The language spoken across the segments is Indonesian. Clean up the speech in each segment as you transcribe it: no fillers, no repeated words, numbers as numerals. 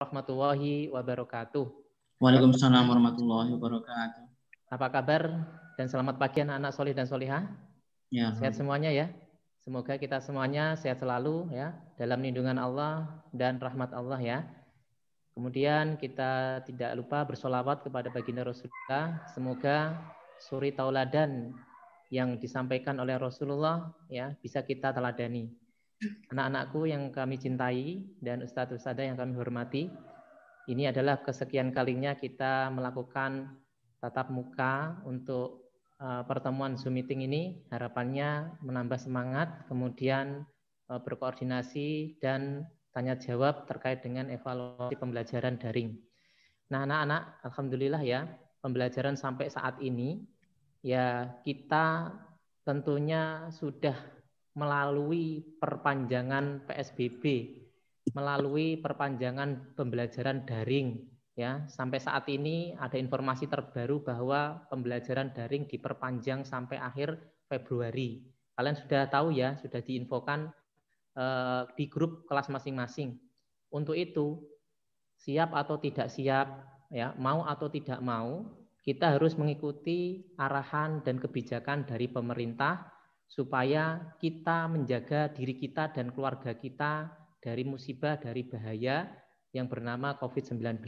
Warahmatullahi wabarakatuh. Waalaikumsalam warahmatullahi wabarakatuh. Apa kabar dan selamat pagi anak-anak solih dan solihah? Ya, sehat semuanya ya. Semoga kita semuanya sehat selalu ya, dalam lindungan Allah dan rahmat Allah ya. Kemudian kita tidak lupa bersolawat kepada baginda Rasulullah. Semoga suri tauladan yang disampaikan oleh Rasulullah ya bisa kita teladani. Anak-anakku yang kami cintai dan ustadz-ustadzah yang kami hormati, ini adalah kesekian kalinya kita melakukan tatap muka untuk pertemuan Zoom meeting ini. Harapannya menambah semangat, kemudian berkoordinasi dan tanya jawab terkait dengan evaluasi pembelajaran daring. Nah, anak-anak, alhamdulillah ya, pembelajaran sampai saat ini ya kita tentunya sudah melalui perpanjangan PSBB, melalui perpanjangan pembelajaran daring ya. Sampai saat ini ada informasi terbaru bahwa pembelajaran daring diperpanjang sampai akhir Februari. Kalian sudah tahu ya, sudah diinfokan di grup kelas masing-masing. Untuk itu, siap atau tidak siap ya, mau atau tidak mau, kita harus mengikuti arahan dan kebijakan dari pemerintah supaya kita menjaga diri kita dan keluarga kita dari musibah, dari bahaya yang bernama COVID-19.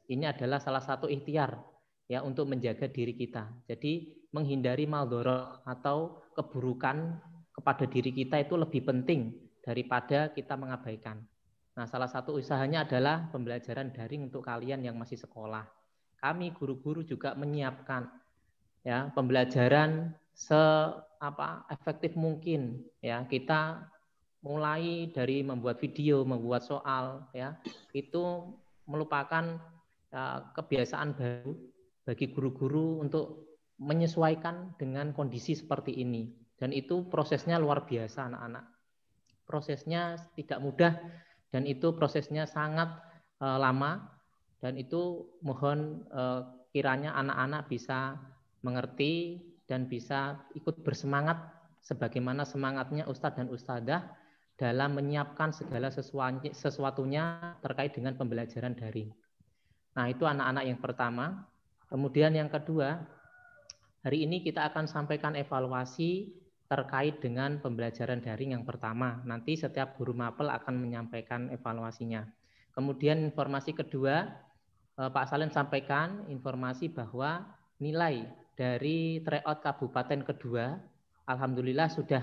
Ini adalah salah satu ikhtiar ya untuk menjaga diri kita. Jadi menghindari maldorot atau keburukan kepada diri kita itu lebih penting daripada kita mengabaikan. Nah, salah satu usahanya adalah pembelajaran daring untuk kalian yang masih sekolah. Kami guru-guru juga menyiapkan ya pembelajaran efektif mungkin ya. Kita mulai dari membuat video, membuat soal ya. Itu merupakan kebiasaan baru bagi guru-guru untuk menyesuaikan dengan kondisi seperti ini. Dan itu prosesnya luar biasa anak-anak. Prosesnya tidak mudah dan itu prosesnya sangat lama dan itu mohon kiranya anak-anak bisa mengerti dan bisa ikut bersemangat sebagaimana semangatnya Ustadz dan Ustadzah dalam menyiapkan segala sesuatunya terkait dengan pembelajaran daring. Nah, itu anak-anak yang pertama. Kemudian yang kedua, hari ini kita akan sampaikan evaluasi terkait dengan pembelajaran daring yang pertama. Nanti setiap guru mapel akan menyampaikan evaluasinya. Kemudian informasi kedua, Pak Salim sampaikan informasi bahwa nilai dari tryout kabupaten kedua, alhamdulillah sudah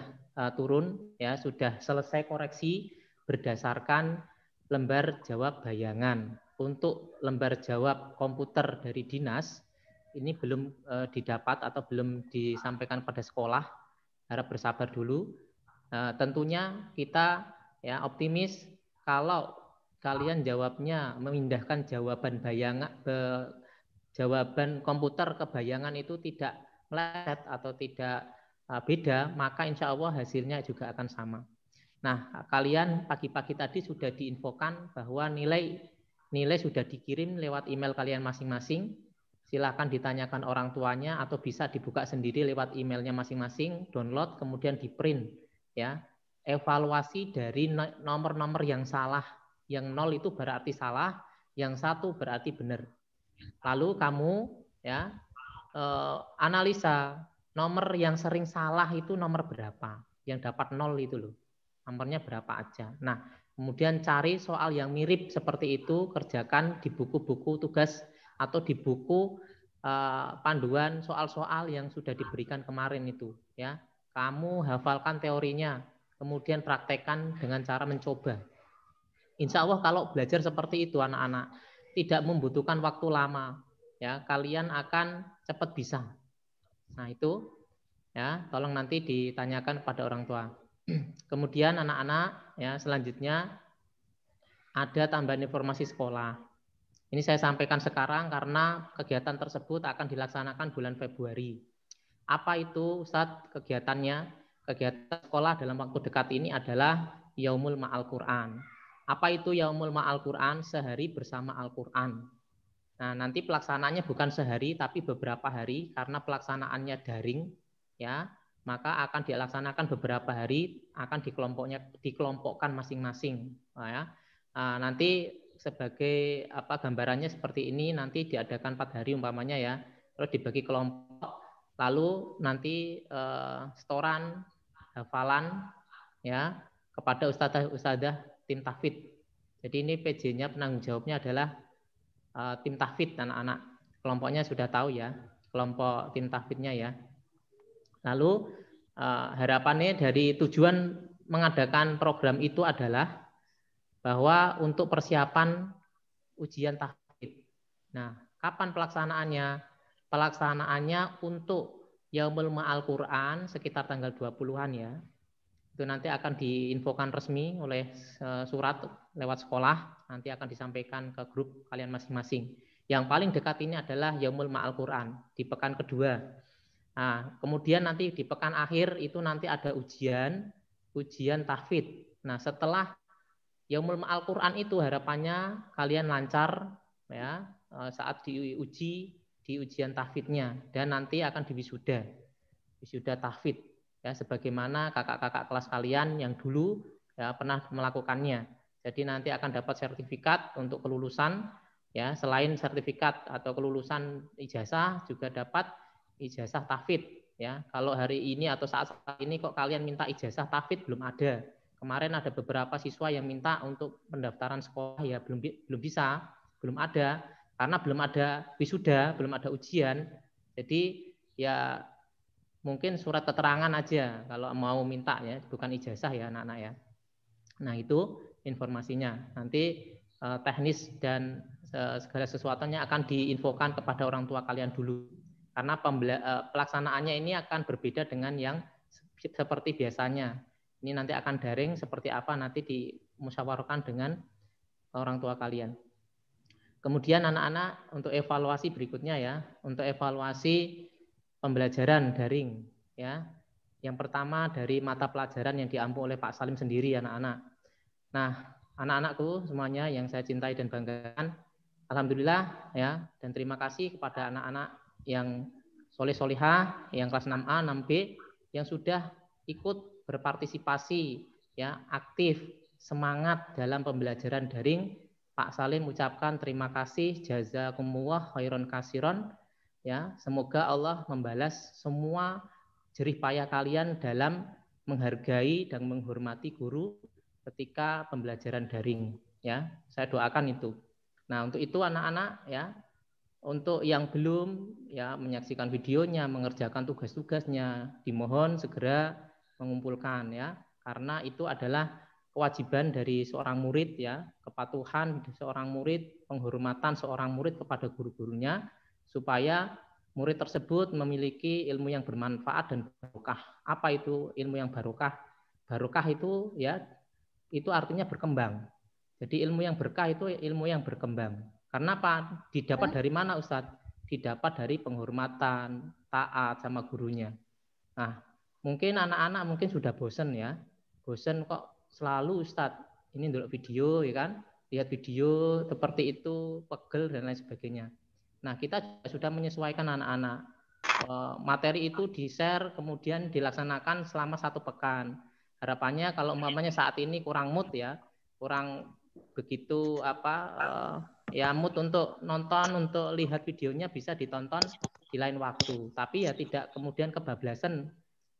turun, ya sudah selesai koreksi berdasarkan lembar jawab bayangan. Untuk lembar jawab komputer dari dinas ini belum didapat atau belum disampaikan pada sekolah. Harap bersabar dulu. Tentunya kita ya optimis kalau kalian jawabnya memindahkan jawaban bayangan jawaban komputer ke bayangan itu tidak meleset atau tidak beda, maka insya Allah hasilnya juga akan sama. Nah, kalian pagi-pagi tadi sudah diinfokan bahwa nilai sudah dikirim lewat email kalian masing-masing. Silakan ditanyakan orang tuanya atau bisa dibuka sendiri lewat emailnya masing-masing, download kemudian di print ya. Evaluasi dari nomor-nomor yang salah, yang 0 itu berarti salah, yang 1 berarti benar. Lalu kamu ya analisa nomor yang sering salah itu nomor berapa, yang dapat 0 itu loh, nomornya berapa aja. Nah, kemudian cari soal yang mirip seperti itu, kerjakan di buku-buku tugas atau di buku panduan soal-soal yang sudah diberikan kemarin itu ya. Kamu hafalkan teorinya, kemudian praktekkan dengan cara mencoba. Insya Allah kalau belajar seperti itu anak-anak tidak membutuhkan waktu lama ya, kalian akan cepat bisa. Nah, itu ya, tolong nanti ditanyakan pada orang tua. Kemudian anak-anak ya, selanjutnya ada tambahan informasi sekolah. Ini saya sampaikan sekarang karena kegiatan tersebut akan dilaksanakan bulan Februari. Apa itu Ustadz kegiatannya? Kegiatan sekolah dalam waktu dekat ini adalah Yaumul Ma'al Quran. Apa itu Yaumul Ma'al Quran? Sehari bersama Al-Quran. Nah, nanti pelaksanaannya bukan sehari tapi beberapa hari karena pelaksanaannya daring ya, maka akan dilaksanakan beberapa hari, akan dikelompokkan masing-masing ya. Nanti sebagai apa gambarannya seperti ini, nanti diadakan 4 hari umpamanya ya, terus dibagi kelompok, lalu nanti setoran hafalan ya kepada ustadzah tim tahfidz. Jadi ini PJ-nya penanggung jawabnya adalah tim tahfidz anak-anak. Kelompoknya sudah tahu ya, kelompok tim tahfidznya ya. Lalu harapannya dari tujuan mengadakan program itu adalah bahwa untuk persiapan ujian tahfidz. Nah, kapan pelaksanaannya? Pelaksanaannya untuk Yaumul Ma'al Quran sekitar tanggal 20-an ya. Itu nanti akan diinfokan resmi oleh surat lewat sekolah, nanti akan disampaikan ke grup kalian masing-masing. Yang paling dekat ini adalah Yaumul Ma'al Quran di pekan kedua. Nah, kemudian nanti di pekan akhir itu nanti ada ujian tahfidz. Nah, setelah Yaumul Ma'al Quran itu harapannya kalian lancar ya saat diuji di ujian tahfidznya dan nanti akan wisuda tahfidz ya sebagaimana kakak-kakak kelas kalian yang dulu ya pernah melakukannya. Jadi nanti akan dapat sertifikat untuk kelulusan ya, selain sertifikat atau kelulusan ijazah juga dapat ijazah tahfidz ya. Kalau hari ini atau saat ini kok kalian minta ijazah tahfidz belum ada. Kemarin ada beberapa siswa yang minta untuk pendaftaran sekolah ya belum bisa, belum ada karena belum ada wisuda, belum ada ujian. Jadi ya mungkin surat keterangan aja kalau mau minta ya, bukan ijazah ya anak-anak ya. Nah, itu informasinya. Nanti teknis dan segala sesuatunya akan diinfokan kepada orang tua kalian dulu. Karena pelaksanaannya ini akan berbeda dengan yang seperti biasanya. Ini nanti akan daring seperti apa nanti dimusyawarahkan dengan orang tua kalian. Kemudian anak-anak untuk evaluasi berikutnya ya, untuk evaluasi pembelajaran daring ya. Yang pertama dari mata pelajaran yang diampu oleh Pak Salim sendiri anak-anak. Nah, anak-anakku semuanya yang saya cintai dan banggakan, alhamdulillah ya, dan terima kasih kepada anak-anak yang soleh-solihah yang kelas 6A, 6B yang sudah ikut berpartisipasi ya, aktif, semangat dalam pembelajaran daring. Pak Salim ucapkan terima kasih, jazakumullah khairon kasiron ya, semoga Allah membalas semua jerih payah kalian dalam menghargai dan menghormati guru ketika pembelajaran daring ya. Saya doakan itu. Nah, untuk itu anak-anak ya, untuk yang belum ya menyaksikan videonya, mengerjakan tugas-tugasnya, dimohon segera mengumpulkan ya, karena itu adalah kewajiban dari seorang murid ya, kepatuhan seorang murid, penghormatan seorang murid kepada guru-gurunya supaya murid tersebut memiliki ilmu yang bermanfaat dan barokah. Apa itu ilmu yang barokah? Barokah itu ya, itu artinya berkembang. Jadi ilmu yang berkah itu ilmu yang berkembang. Karena apa? Didapat dari mana Ustadz? Didapat dari penghormatan, taat sama gurunya. Nah, mungkin anak-anak mungkin sudah bosan ya. Bosan kok selalu Ustadz ini dulu video ya kan? Lihat video seperti itu, pegel dan lain sebagainya. Nah, kita sudah menyesuaikan anak-anak. Materi itu di-share kemudian dilaksanakan selama 1 pekan. Harapannya kalau umpamanya saat ini kurang mood ya, kurang begitu ya mood untuk nonton, untuk lihat videonya bisa ditonton di lain waktu. Tapi ya tidak kemudian kebablasan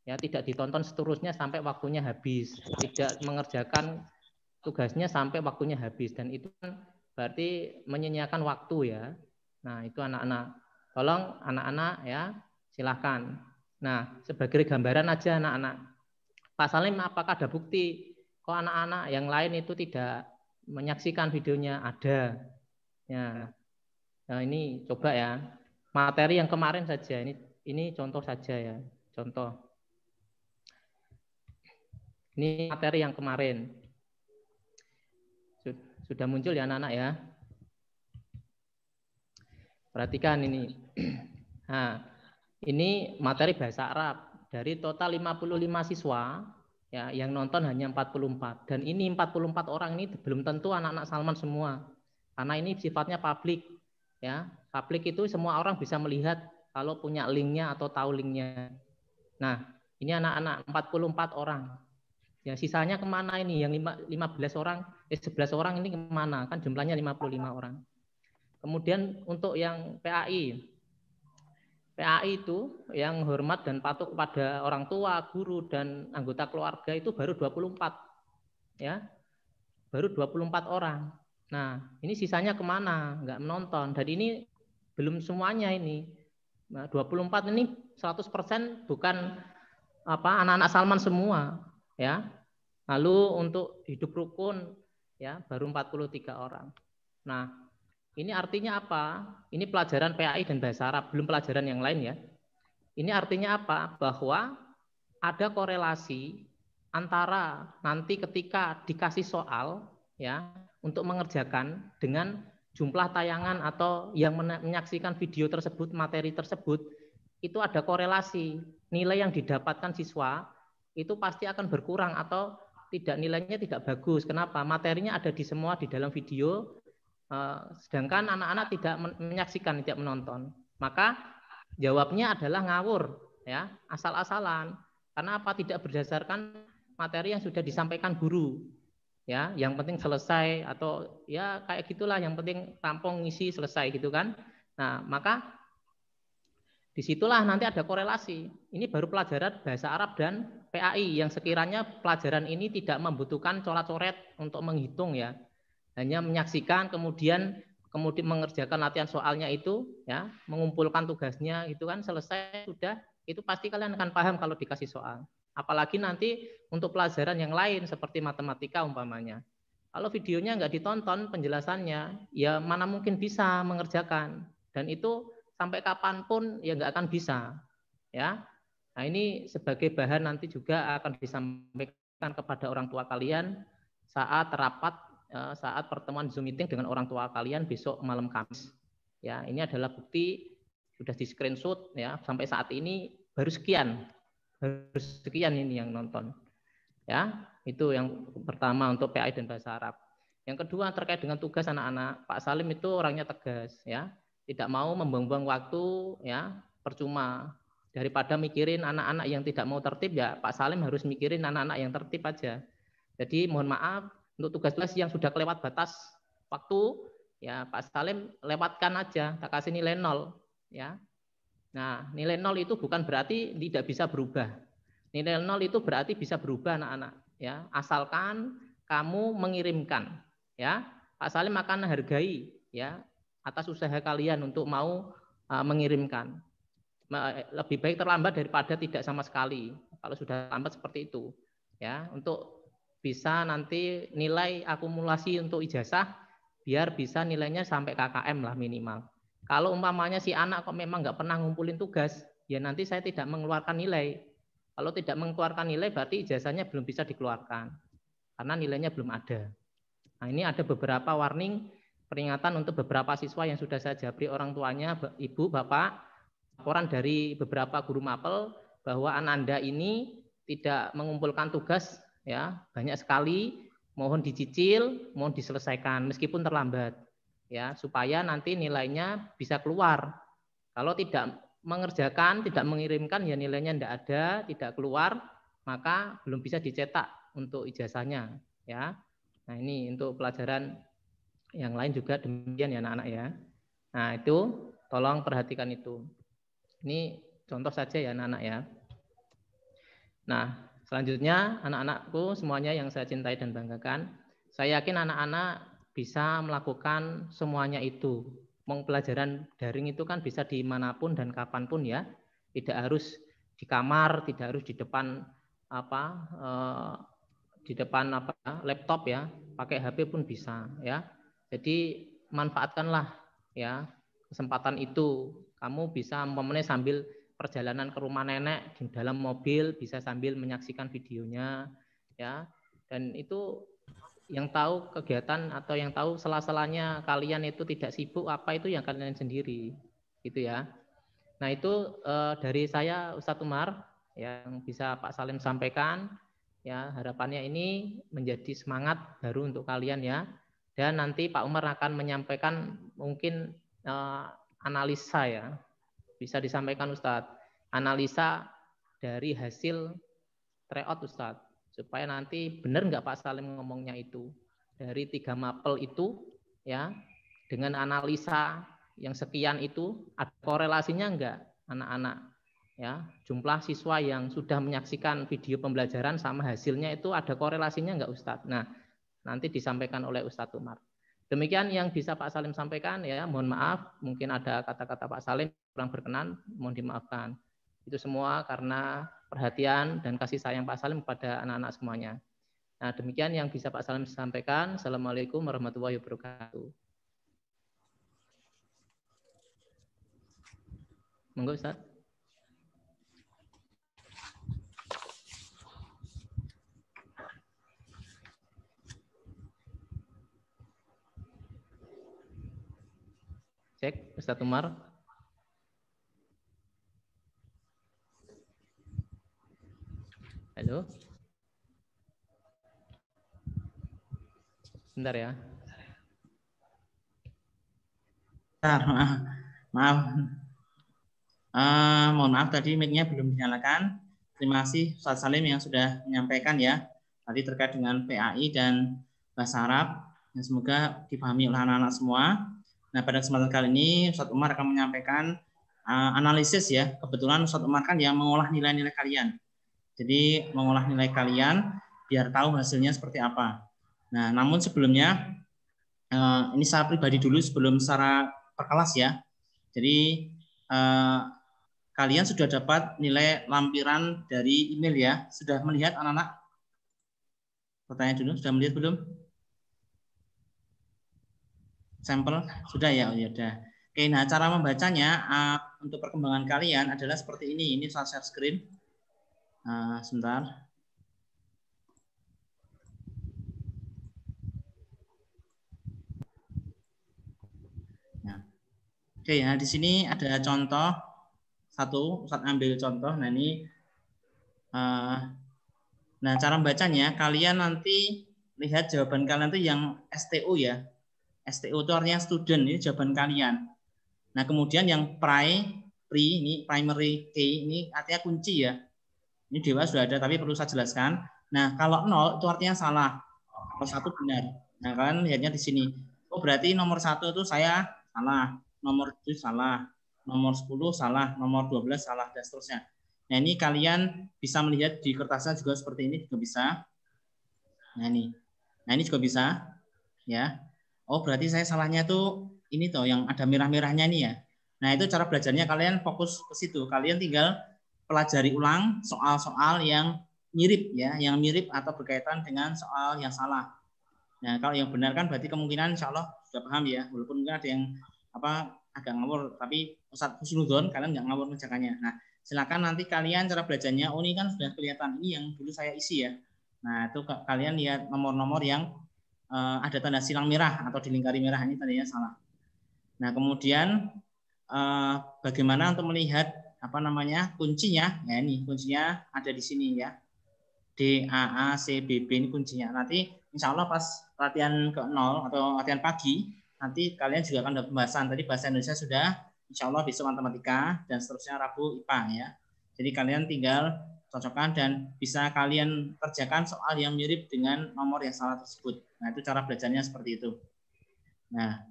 ya, tidak ditonton seterusnya sampai waktunya habis, tidak mengerjakan tugasnya sampai waktunya habis, dan itu kan berarti menyia-nyiakan waktu ya. Nah, itu anak-anak. Tolong anak-anak ya, silahkan. Nah, sebagai gambaran aja anak-anak. Pak Salim, apakah ada bukti kok anak-anak yang lain itu tidak menyaksikan videonya? Ada. Ya. Nah, ini coba ya. Materi yang kemarin saja, ini contoh saja ya. Contoh. Ini materi yang kemarin. Sudah muncul ya anak-anak ya. Perhatikan ini. Nah, ini materi bahasa Arab. Dari total 55 siswa, ya, yang nonton hanya 44. Dan ini 44 orang ini belum tentu anak-anak Salman semua. Karena ini sifatnya publik. Ya, publik itu semua orang bisa melihat kalau punya linknya atau tahu linknya. Nah, ini anak-anak 44 orang. Ya, sisanya kemana ini? Yang 11 orang ini kemana? Kan jumlahnya 55 orang. Kemudian untuk yang PAI itu yang hormat dan patuh kepada orang tua, guru, dan anggota keluarga itu baru 24. Ya, baru 24 orang. Nah, ini sisanya kemana? Nggak menonton. Dan ini belum semuanya ini. Nah, 24 ini 100% bukan anak-anak Salman semua. Ya. Lalu untuk hidup rukun ya baru 43 orang. Nah, ini artinya apa? Ini pelajaran PAI dan bahasa Arab, belum pelajaran yang lain ya. Ini artinya apa? Bahwa ada korelasi antara nanti ketika dikasih soal ya untuk mengerjakan dengan jumlah tayangan atau yang menyaksikan video tersebut, materi tersebut, itu ada korelasi. Nilai yang didapatkan siswa itu pasti akan berkurang atau nilainya tidak bagus. Kenapa? Materinya ada di semua di dalam video, sedangkan anak-anak tidak menyaksikan, tidak menonton. Maka jawabnya adalah ngawur, ya, asal-asalan. Karena apa? Tidak berdasarkan materi yang sudah disampaikan guru. Ya, yang penting selesai atau ya kayak gitulah, yang penting tampung ngisi selesai gitu kan. Nah, maka disitulah nanti ada korelasi. Ini baru pelajaran bahasa Arab dan PAI yang sekiranya pelajaran ini tidak membutuhkan coret-coret untuk menghitung ya. Hanya menyaksikan kemudian mengerjakan latihan soalnya itu ya, mengumpulkan tugasnya itu kan selesai sudah, itu pasti kalian akan paham kalau dikasih soal. Apalagi nanti untuk pelajaran yang lain seperti matematika umpamanya. Kalau videonya nggak ditonton penjelasannya, ya mana mungkin bisa mengerjakan. Dan itu sampai kapanpun ya nggak akan bisa. Ya, nah ini sebagai bahan nanti juga akan disampaikan kepada orang tua kalian saat rapat, saat pertemuan Zoom meeting dengan orang tua kalian besok malam Kamis. Ya, ini adalah bukti sudah di screenshot ya, sampai saat ini baru sekian ini yang nonton. Ya, itu yang pertama untuk PAI dan bahasa Arab. Yang kedua terkait dengan tugas anak-anak, Pak Salim itu orangnya tegas ya, tidak mau membuang-buang waktu ya, percuma. Daripada mikirin anak-anak yang tidak mau tertib ya, Pak Salim harus mikirin anak-anak yang tertib aja. Jadi mohon maaf untuk tugas-tugas yang sudah kelewat batas waktu ya, Pak Salim lewatkan aja, tak kasih nilai 0 ya. Nah, nilai 0 itu bukan berarti tidak bisa berubah. Nilai 0 itu berarti bisa berubah anak-anak ya, asalkan kamu mengirimkan ya. Pak Salim akan hargai ya atas usaha kalian untuk mau mengirimkan. Lebih baik terlambat daripada tidak sama sekali. Kalau sudah lambat seperti itu ya, untuk bisa nanti nilai akumulasi untuk ijazah biar bisa nilainya sampai KKM lah minimal. Kalau umpamanya si anak kok memang nggak pernah ngumpulin tugas, ya nanti saya tidak mengeluarkan nilai. Kalau tidak mengeluarkan nilai berarti ijazahnya belum bisa dikeluarkan karena nilainya belum ada. Nah, ini ada beberapa warning peringatan untuk beberapa siswa yang sudah saya jabri orang tuanya, ibu, bapak, laporan dari beberapa guru mapel bahwa anak Anda ini tidak mengumpulkan tugas ya, banyak sekali, mohon dicicil, mohon diselesaikan meskipun terlambat ya, supaya nanti nilainya bisa keluar. Kalau tidak mengerjakan, tidak mengirimkan ya nilainya tidak ada, tidak keluar, maka belum bisa dicetak untuk ijazahnya ya. Nah, ini untuk pelajaran yang lain juga demikian ya anak-anak ya. Nah, itu tolong perhatikan itu. Ini contoh saja ya anak-anak ya. Nah, selanjutnya anak-anakku semuanya yang saya cintai dan banggakan, saya yakin anak-anak bisa melakukan semuanya itu. Pelajaran daring itu kan bisa dimanapun dan kapanpun ya, tidak harus di kamar, tidak harus di depan laptop ya, pakai HP pun bisa ya. Jadi manfaatkanlah ya kesempatan itu. Kamu bisa memenuhi sambil perjalanan ke rumah nenek di dalam mobil, bisa sambil menyaksikan videonya ya. Dan itu yang tahu kegiatan atau yang tahu sela-selanya kalian itu tidak sibuk apa itu yang kalian sendiri gitu ya. Nah, itu dari saya Ustadz Umar yang bisa Pak Salim sampaikan ya, harapannya ini menjadi semangat baru untuk kalian ya. Dan nanti Pak Umar akan menyampaikan mungkin analisa ya. Bisa disampaikan Ustadz, analisa dari hasil tryout Ustadz, supaya nanti benar nggak Pak Salim ngomongnya itu. Dari 3 mapel itu ya dengan analisa yang sekian itu ada korelasinya enggak anak-anak ya, jumlah siswa yang sudah menyaksikan video pembelajaran sama hasilnya itu ada korelasinya enggak Ustadz. Nah, nanti disampaikan oleh Ustadz Umar. Demikian yang bisa Pak Salim sampaikan ya. Mohon maaf mungkin ada kata-kata Pak Salim kurang berkenan, mohon dimaafkan. Itu semua karena perhatian dan kasih sayang Pak Salim kepada anak-anak semuanya. Nah, demikian yang bisa Pak Salim sampaikan. Assalamualaikum warahmatullahi wabarakatuh. Monggo Ustaz. Cek Ustaz Umar. Halo. Bentar ya. Maaf. Mohon maaf tadi mic-nya belum dinyalakan. Terima kasih Ustaz Salim yang sudah menyampaikan ya. Tadi terkait dengan PAI dan bahasa Arab. Yang semoga dipahami oleh anak-anak semua. Nah, pada kesempatan kali ini Ustaz Umar akan menyampaikan analisis ya. Kebetulan Ustaz Umar kan yang mengolah nilai-nilai kalian. Jadi mengolah nilai kalian biar tahu hasilnya seperti apa. Nah, namun sebelumnya ini saya pribadi dulu sebelum secara per kelas ya. Jadi kalian sudah dapat nilai lampiran dari email ya. Sudah melihat anak-anak? Pertanyaan dulu, sudah melihat belum? Sampel sudah ya, oh ya udah. Oke, nah cara membacanya untuk perkembangan kalian adalah seperti ini. Ini saya share screen. Sebentar. Oke ya, di sini ada contoh satu, Ustaz ambil contoh. Nah ini, nah cara membacanya kalian nanti lihat jawaban kalian itu yang STO ya. STO itu artinya student, ini jawaban kalian. Nah kemudian yang ini primary key ini artinya kunci ya. Ini dewa sudah ada tapi perlu saya jelaskan. Nah kalau 0 itu artinya salah, kalau 1 benar. Nah kalian lihatnya di sini. Oh berarti nomor 1 itu saya salah. Nomor 7 salah, nomor 10 salah, nomor 12 salah, dan seterusnya. Nah ini kalian bisa melihat di kertasnya juga seperti ini juga bisa. Nah ini juga bisa, ya. Oh berarti saya salahnya tuh ini toh yang ada merah-merahnya ini ya. Nah itu cara belajarnya kalian fokus ke situ. Kalian tinggal pelajari ulang soal-soal yang mirip ya, yang mirip atau berkaitan dengan soal yang salah. Nah kalau yang benar kan berarti kemungkinan insya Allah sudah paham ya, walaupun mungkin ada yang agak ngawur, tapi Ustadz Husnudon kalian nggak ngawur mengerjakannya. Nah silakan nanti kalian cara belajarnya, oh ini kan sudah kelihatan, ini yang dulu saya isi ya. Nah itu kalian lihat nomor-nomor yang ada tanda silang merah atau dilingkari merah, ini tandanya salah. Nah kemudian bagaimana untuk melihat kuncinya? Ya ini kuncinya ada di sini ya. D, A, C, B, B ini kuncinya. Nanti insya Allah pas latihan ke-0 atau latihan pagi, nanti kalian juga akan dapat pembahasan. Tadi bahasa Indonesia sudah, insya Allah besok matematika, dan seterusnya Rabu IPA ya. Jadi kalian tinggal cocokkan dan bisa kalian kerjakan soal yang mirip dengan nomor yang salah tersebut. Nah itu cara belajarnya seperti itu. Nah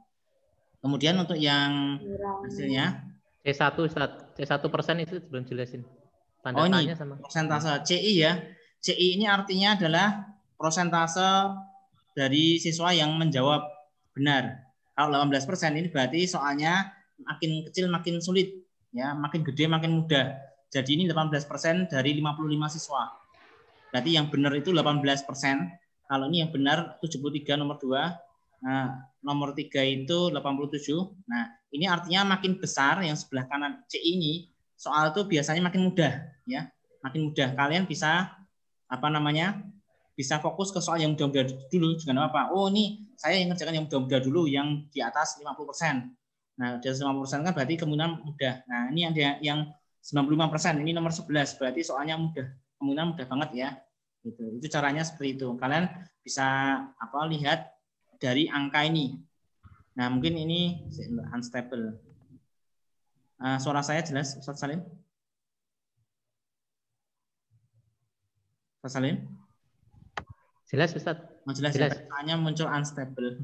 kemudian untuk yang hasilnya C1 Ustaz, C1% itu belum jelasin. Tanda ini tanya sama persentase CI ya. CI ini artinya adalah persentase dari siswa yang menjawab benar. Kalau 18% ini berarti soalnya makin kecil makin sulit ya, makin gede makin mudah. Jadi ini 18% dari 55 siswa. Berarti yang benar itu 18%. Kalau ini yang benar 73 nomor 2. Nah, nomor 3 itu 87. Nah, ini artinya makin besar yang sebelah kanan C ini, soal itu biasanya makin mudah ya. Makin mudah. Kalian bisa bisa fokus ke soal yang mudah-mudah dulu, jangan apa. Oh, ini saya yang ngerjakan yang mudah-mudah dulu yang di atas 50%. Nah, di atas 50% kan berarti kemungkinan mudah. Nah, ini ada yang 95%, ini nomor 11, berarti soalnya mudah. Kemungkinan mudah banget ya. Gitu. Itu caranya seperti itu. Kalian bisa lihat dari angka ini. Nah, mungkin ini unstable. Suara saya jelas, Ustaz Salim? Ustaz Salim? Jelas Ustaz? Jelas. Jelas. Ya, hanya muncul unstable.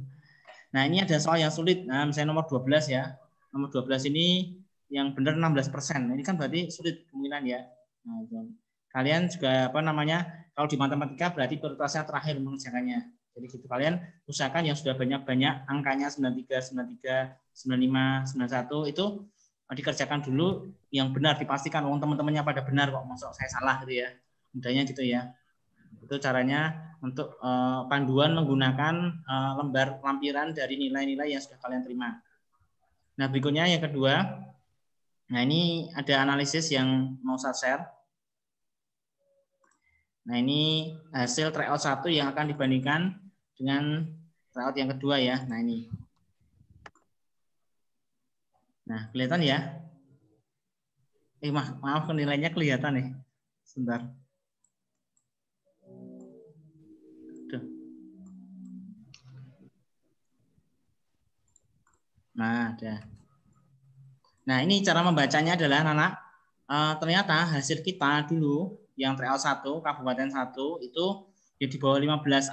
Nah, ini ada soal yang sulit. Nah, misalnya nomor 12 ya. Nomor 12 ini yang benar 16%. Ini kan berarti sulit kemungkinan ya. Nah, kalian juga apa namanya? Kalau di matematika berarti prioritasnya terakhir mengerjakannya. Jadi gitu kalian usahakan yang sudah banyak-banyak angkanya 93, 93, 95, 91 itu dikerjakan dulu yang benar, dipastikan teman-temannya pada benar kok, masuk saya salah gitu ya. Mudahnya gitu ya. Itu caranya untuk panduan menggunakan lembar lampiran dari nilai-nilai yang sudah kalian terima. Nah, berikutnya yang kedua. Nah, ini ada analisis yang mau saya share. Nah, ini hasil tryout 1 yang akan dibandingkan dengan tryout yang kedua ya. Nah, ini. Nah, kelihatan ya? Maaf, nilainya kelihatan nih. Sebentar. Nah, ada. Nah, ini cara membacanya adalah anak-anak, ternyata hasil kita dulu yang tryout 1, kabupaten 1 itu ya di bawah 15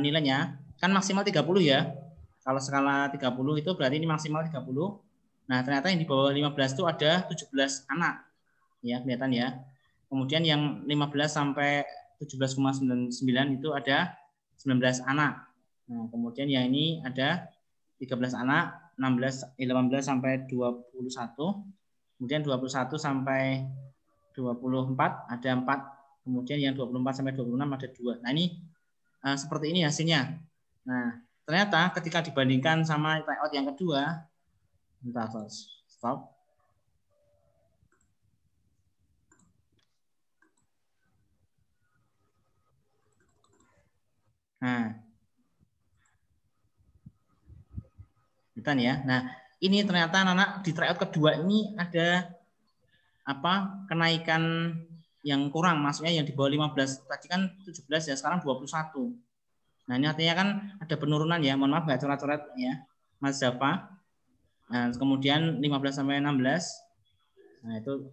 nilainya, kan maksimal 30 ya. Kalau skala 30 itu berarti ini maksimal 30. Nah, ternyata yang di bawah 15 itu ada 17 anak. Ya, kelihatan ya. Kemudian yang 15 sampai 17,99 itu ada 19 anak. Nah, kemudian yang ini ada 13 anak, 18 sampai 21. Kemudian 21 sampai 24 ada 4. Kemudian yang 24 sampai 26 ada 2. Nah, ini seperti ini hasilnya. Nah, ternyata ketika dibandingkan sama tryout yang kedua, bentar, stop. Nah, ya. Nah, ini ternyata anak di tryout kedua ini ada apa? Kenaikan yang kurang, maksudnya yang di bawah 15. Tadi kan 17 ya, sekarang 21. Nah, ini artinya kan ada penurunan ya. Mohon maaf nggak coret-coret ya, Mas Zafa. Nah, kemudian 15 sampai 16. Nah, itu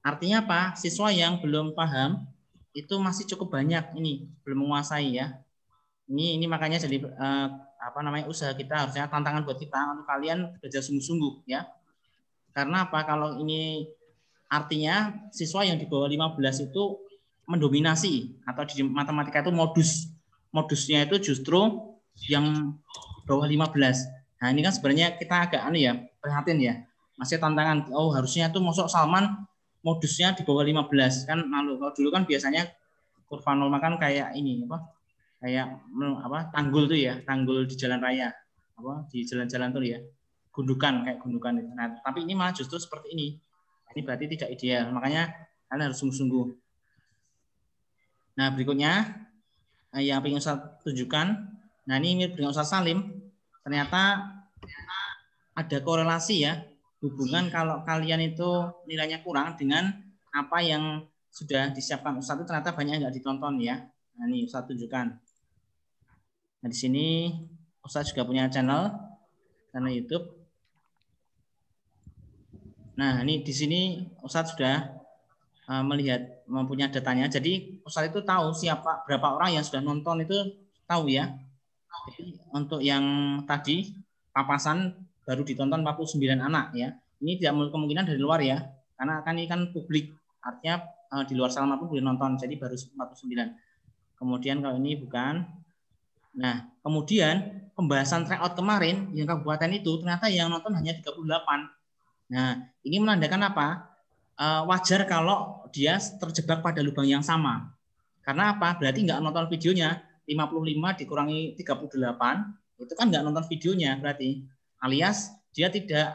artinya apa? Siswa yang belum paham itu masih cukup banyak ini, belum menguasai ya. Ini makanya jadi apa namanya, usaha kita, harusnya tantangan buat kita untuk kalian belajar sungguh-sungguh ya. Karena apa? Kalau ini artinya siswa yang di bawah 15 itu mendominasi, atau di matematika itu modusnya itu justru yang bawah 15. Nah, ini kan sebenarnya kita agak prihatin ya. Masih tantangan. Oh, harusnya tuh masuk Salman modusnya di bawah 15 kan. Kalau dulu kan biasanya kurva nol kan kayak ini kayak tanggul tuh ya, tanggul di jalan raya, di jalan-jalan tuh ya, gundukan kayak gundukan itu. Nah, tapi ini malah justru seperti ini. Ini berarti tidak ideal, makanya kalian harus sungguh-sungguh. Nah, berikutnya yang ingin saya tunjukkan. Nah, ini dengan Ustaz Salim, ternyata ada korelasi ya, hubungan kalau kalian itu nilainya kurang dengan apa yang sudah disiapkan Ustaz, itu ternyata banyak nggak ditonton ya. Nah, ini Ustaz tunjukkan. Nah, di sini Ustaz juga punya channel YouTube. Nah, ini di sini Ustaz sudah melihat, mempunyai datanya. Jadi Ustaz itu tahu berapa orang yang sudah nonton, itu tahu ya. Jadi untuk yang tadi papasan baru ditonton 49 anak ya. Ini tidak kemungkinan dari luar ya. Karena kan ini kan publik. Artinya di luar Salman pun boleh nonton. Jadi baru 49. Kemudian kalau ini bukan. Nah, kemudian pembahasan tryout kemarin yang kabupaten itu ternyata yang nonton hanya 38. Nah, ini menandakan apa? Wajar kalau dia terjebak pada lubang yang sama. Karena apa? Berarti nggak nonton videonya. 55 dikurangi 38, itu kan nggak nonton videonya berarti. Alias dia tidak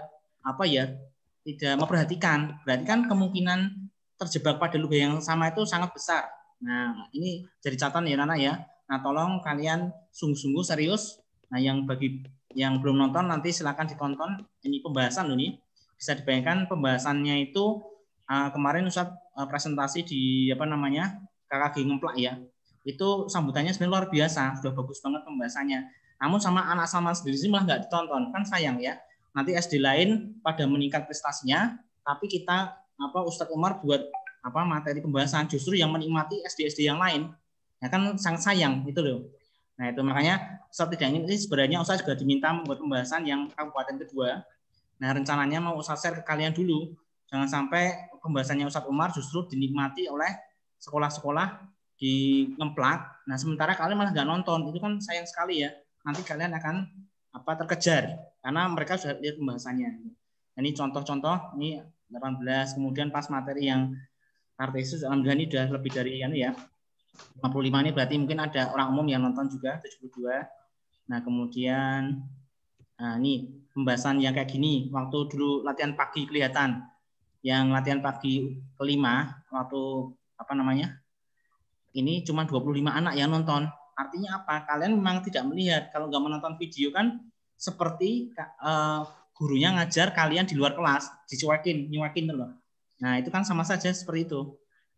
tidak memperhatikan. Berarti kan kemungkinan terjebak pada lubang yang sama itu sangat besar. Nah, ini jadi catatan ya Nana ya. Nah, tolong kalian sungguh-sungguh serius. Nah, bagi yang belum nonton nanti silakan ditonton. Ini pembahasan loh nih. Bisa dibayangkan pembahasannya itu kemarin Ustaz presentasi di KKG Ngemplak ya. Itu sambutannya sebenarnya luar biasa, sudah bagus banget pembahasannya. Namun sama anak Salman sendiri malah nggak ditonton, kan sayang ya. Nanti SD lain pada meningkat prestasinya, tapi kita Ustadz Umar buat materi pembahasan justru yang menikmati SD yang lain. Ya kan sangat sayang itu loh. Nah itu makanya Ustaz tidak ingin, ini sebenarnya Ustaz juga diminta membuat pembahasan yang kabupaten kedua. Nah rencananya mau Ustaz share ke kalian dulu. Jangan sampai pembahasannya Ustaz Umar justru dinikmati oleh sekolah-sekolah di ngemplak. Nah sementara kalian malah nggak nonton, itu kan sayang sekali ya. Nanti kalian akan terkejar karena mereka sudah lihat pembahasannya. Nah, ini contoh-contoh, ini 18, kemudian pas materi yang Kartesius, alhamdulillah ini sudah lebih dari ya 55, ini berarti mungkin ada orang umum yang nonton juga 72. Nah kemudian ini pembahasan yang kayak gini, waktu dulu latihan pagi kelihatan, yang latihan pagi kelima waktu ini cuma 25 anak yang nonton. Artinya apa? Kalian memang tidak melihat. Kalau nggak menonton video kan seperti gurunya ngajar kalian di luar kelas, nyuekin loh. Nah itu kan sama saja seperti itu.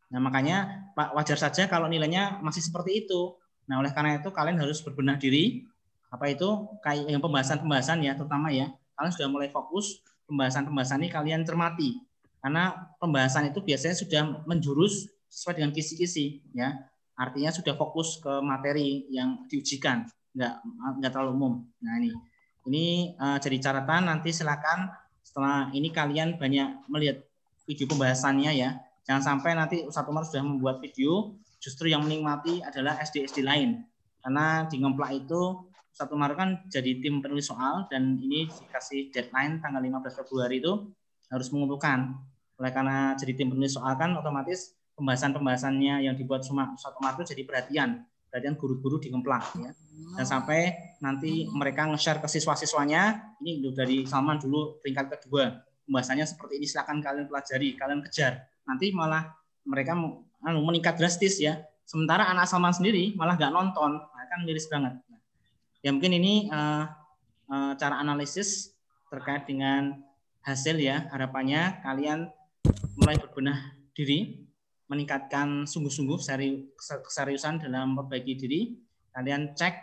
Nah makanya wajar saja kalau nilainya masih seperti itu. Nah oleh karena itu kalian harus berbenah diri. Kayak yang pembahasan ya, terutama ya, kalian sudah mulai fokus pembahasan ini kalian cermati. Karena pembahasan itu biasanya sudah menjurus sesuai dengan kisi-kisi ya, artinya sudah fokus ke materi yang diujikan, nggak terlalu umum. Nah ini jadi catatan, nanti silakan setelah ini kalian banyak melihat video pembahasannya ya, jangan sampai nanti Ustaz Umar sudah membuat video justru yang menikmati adalah SD lain, karena di ngemplak itu Ustaz Umar kan jadi tim penulis soal dan ini dikasih deadline tanggal 15 Februari itu harus mengumpulkan. Oleh karena jadi tim penulis soal kan otomatis pembahasannya yang dibuat Ustaz Umar itu jadi perhatian guru-guru di ngemplak ya. Dan sampai nanti mereka nge-share ke siswa-siswanya, ini dari Salman dulu peringkat kedua. Pembahasannya seperti ini, silakan kalian pelajari, kalian kejar. Nanti malah mereka meningkat drastis ya. Sementara anak Salman sendiri malah nggak nonton, kan miris banget. Ya mungkin ini cara analisis terkait dengan hasil ya. Harapannya kalian mulai berbenah diri, meningkatkan sungguh-sungguh keseriusan dalam memperbaiki diri. Kalian cek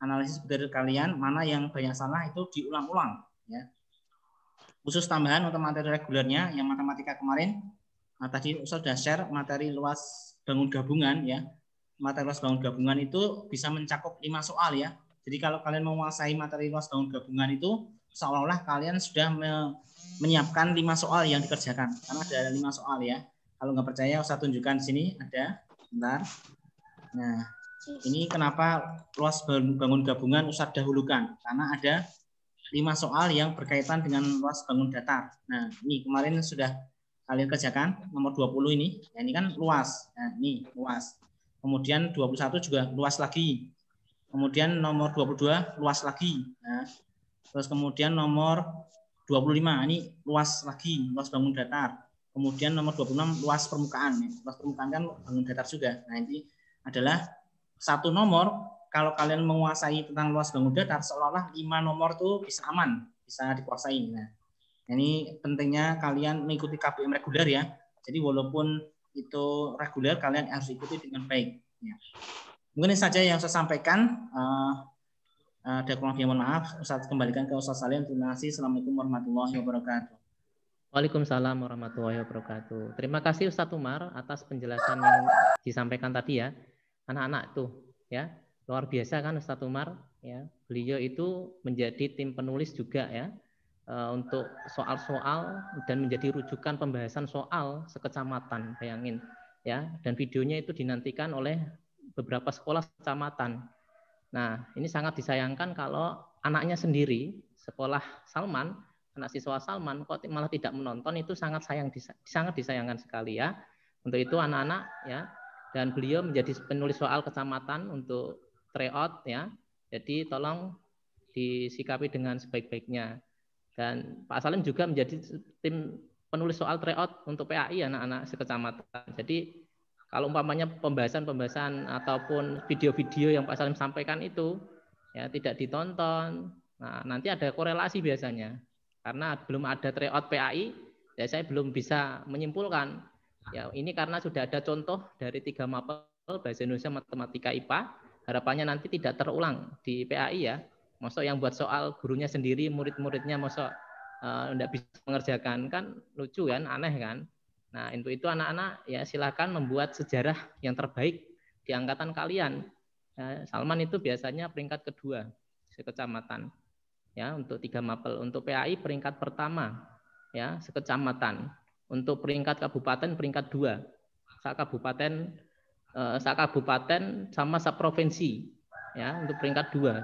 analisis dari kalian, mana yang banyak salah itu diulang-ulang ya. Khusus tambahan untuk materi regulernya yang matematika kemarin, tadi Ustaz sudah share materi luas bangun gabungan ya. Materi luas bangun gabungan itu bisa mencakup 5 soal ya. Jadi kalau kalian menguasai materi luas bangun gabungan itu seolah-olah kalian sudah menyiapkan 5 soal yang dikerjakan, karena ada 5 soal ya. Kalau nggak percaya, Ustaz tunjukkan di sini ada. Bentar. Nah, ini kenapa luas bangun gabungan Ustaz dahulukan? Karena ada 5 soal yang berkaitan dengan luas bangun datar. Nah, ini kemarin sudah kalian kerjakan nomor 20 ini. Ya, ini kan luas. Nah, ini luas. Kemudian 21 juga luas lagi. Kemudian nomor 22 luas lagi. Nah, terus kemudian nomor 25 ini luas lagi, luas bangun datar. Kemudian nomor 26 luas permukaan. Luas permukaan kan bangun datar juga. Nah ini adalah satu nomor, kalau kalian menguasai tentang luas bangun datar, seolah-olah 5 nomor itu bisa aman, bisa dikuasai. Nah ini pentingnya kalian mengikuti KBM reguler ya. Jadi walaupun itu reguler, kalian harus ikuti dengan baik. Ya. Mungkin ini saja yang saya sampaikan. Ada kurang lebih mohon maaf. Ustaz kembalikan ke Ustaz Salim. Terima kasih. Assalamualaikum warahmatullahi wabarakatuh. Waalaikumsalam warahmatullahi wabarakatuh. Terima kasih Ustadz Umar atas penjelasan yang disampaikan tadi ya. Anak-anak tuh ya, luar biasa kan Ustadz Umar ya. Beliau itu menjadi tim penulis juga ya, untuk soal-soal dan menjadi rujukan pembahasan soal sekecamatan, bayangin ya. Dan videonya itu dinantikan oleh beberapa sekolah kecamatan. Nah, ini sangat disayangkan kalau anaknya sendiri sekolah Salman, anak siswa Salman kok malah tidak menonton, itu sangat disayangkan sekali ya. Untuk itu anak-anak ya, dan beliau menjadi penulis soal kecamatan untuk tryout ya. Jadi tolong disikapi dengan sebaik-baiknya. Dan Pak Salim juga menjadi tim penulis soal tryout untuk PAI anak-anak sekecamatan. Jadi kalau umpamanya pembahasan ataupun video-video yang Pak Salim sampaikan itu ya tidak ditonton, nah nanti ada korelasi biasanya. Karena belum ada tryout PAI, ya saya belum bisa menyimpulkan. Ya ini karena sudah ada contoh dari 3 mapel bahasa Indonesia, matematika, IPA. Harapannya nanti tidak terulang di PAI ya. Maksud yang buat soal gurunya sendiri, murid-muridnya maksud tidak bisa mengerjakan, kan lucu kan, aneh kan. Nah untuk itu anak-anak ya silakan membuat sejarah yang terbaik di angkatan kalian. Ya, Salman itu biasanya peringkat kedua sekecamatan. Ya, untuk 3 mapel. Untuk PAI peringkat pertama ya, sekecamatan. Untuk peringkat kabupaten peringkat 2. Sakabupaten sama seprovinsi ya, untuk peringkat 2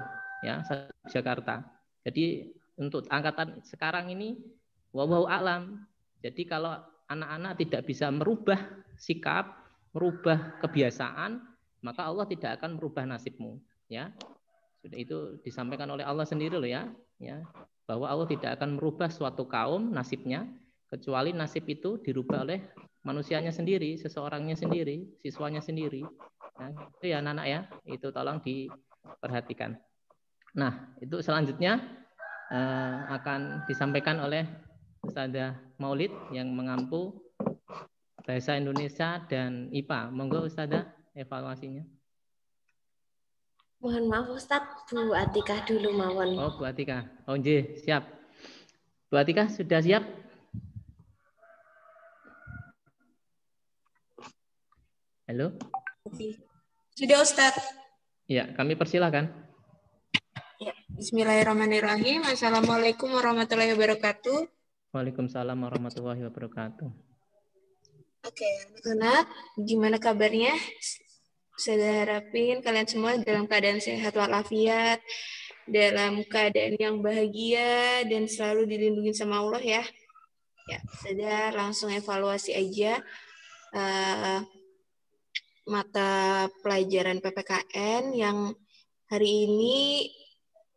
ya, Jakarta. Jadi untuk angkatan sekarang ini wallahu a'lam. Jadi kalau anak-anak tidak bisa merubah sikap, merubah kebiasaan, maka Allah tidak akan merubah nasibmu ya. Sudah itu disampaikan oleh Allah sendiri loh ya, bahwa Allah tidak akan merubah suatu kaum nasibnya kecuali nasib itu dirubah oleh manusianya sendiri, seseorangnya sendiri, siswanya sendiri. Nah, itu ya anak-anak ya, itu tolong diperhatikan. Nah, itu selanjutnya akan disampaikan oleh Ustazah Maulid yang mengampu bahasa Indonesia dan IPA. Monggo Ustazah evaluasinya. Mohon maaf Ustadz, Bu Atikah dulu mawon. Oh, Bu Atikah. Oh, nggih, siap. Bu Atikah sudah siap? Halo? Sudah Ustadz. Ya, kami persilahkan. Ya, bismillahirrahmanirrahim. Assalamualaikum warahmatullahi wabarakatuh. Waalaikumsalam warahmatullahi wabarakatuh. Oke, anak-anak, gimana kabarnya? Saya harapin kalian semua dalam keadaan sehat walafiat, dalam keadaan yang bahagia, dan selalu dilindungi sama Allah ya. Ya, saya langsung evaluasi aja mata pelajaran PPKN yang hari ini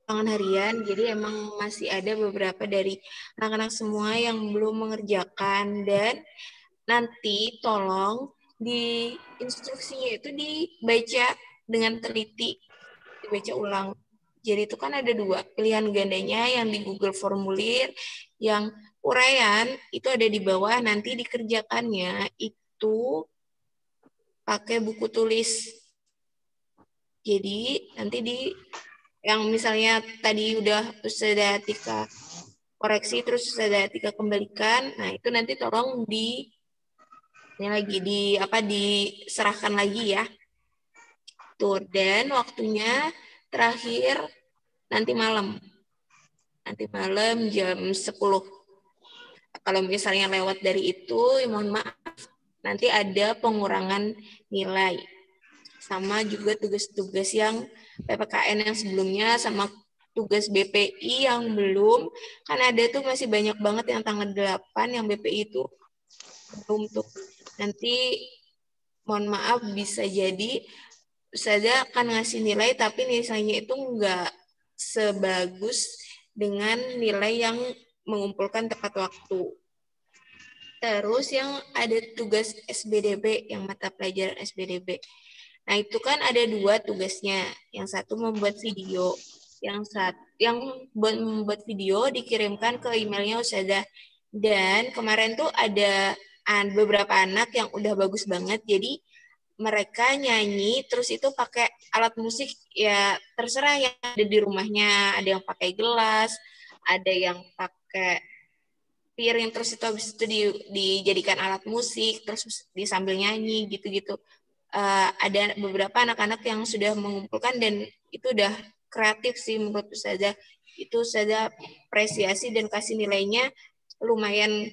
ulangan harian, jadi emang masih ada beberapa dari anak-anak semua yang belum mengerjakan, dan nanti tolong di instruksinya itu dibaca dengan teliti, dibaca ulang. Jadi itu kan ada 2 pilihan gandanya, yang di Google Formulir, yang uraian itu ada di bawah, nanti dikerjakannya itu pakai buku tulis. Jadi nanti yang misalnya tadi udah Ustazah Atika koreksi terus Ustazah Atika kembalikan, nah itu nanti tolong diserahkan lagi ya. Tuh, dan waktunya terakhir nanti malam jam 10. Kalau misalnya lewat dari itu, ya mohon maaf, nanti ada pengurangan nilai. Sama juga tugas-tugas yang PPKN yang sebelumnya, sama tugas BPI yang belum, kan ada tuh masih banyak banget yang tanggal 8 yang BPI itu belum tuh. Nanti mohon maaf bisa jadi saya akan ngasih nilai tapi nilainya itu enggak sebagus dengan nilai yang mengumpulkan tepat waktu. Terus yang ada tugas SBDB, yang mata pelajaran SBDB. Nah, itu kan ada 2 tugasnya. Yang satu membuat video. Yang membuat video dikirimkan ke emailnya Ustazah. Dan kemarin tuh ada beberapa anak yang udah bagus banget. Jadi mereka nyanyi terus itu pakai alat musik ya terserah yang ada di rumahnya. Ada yang pakai gelas, ada yang pakai piring, terus itu habis itu dijadikan alat musik, terus disambil nyanyi gitu-gitu. Ada beberapa anak-anak yang sudah mengumpulkan dan itu udah kreatif sih menurut Ustazah. Itu Ustazah apresiasi dan kasih nilainya lumayan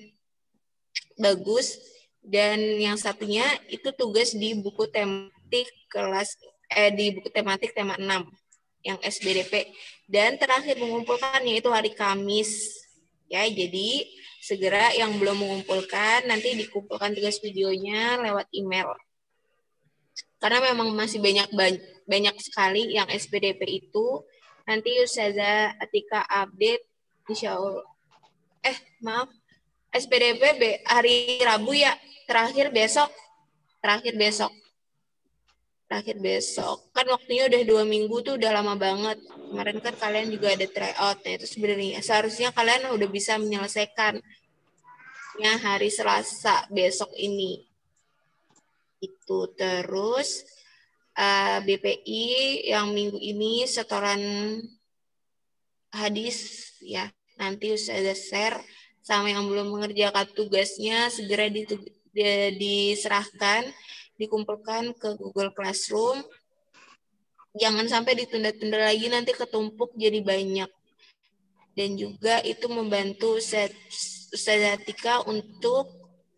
bagus. Dan yang satunya itu tugas di buku tematik tema 6 yang SBDP. Dan terakhir mengumpulkannya itu hari Kamis. Ya, jadi segera yang belum mengumpulkan nanti dikumpulkan tugas videonya lewat email. Karena memang masih banyak sekali yang SPDP itu. Nanti Ustazah Atika update insya Allah. SPDP hari Rabu ya, terakhir besok. Kan waktunya udah 2 minggu tuh udah lama banget. Kemarin kan kalian juga ada tryout. Nah itu sebenarnya seharusnya kalian udah bisa menyelesaikan hari Selasa besok ini. Itu terus BPI yang minggu ini setoran hadis ya, nanti Ustazah share, sama yang belum mengerjakan tugasnya segera diserahkan dikumpulkan ke Google Classroom. Jangan sampai ditunda-tunda lagi, nanti ketumpuk jadi banyak. Dan juga itu membantu Ustazah Atika untuk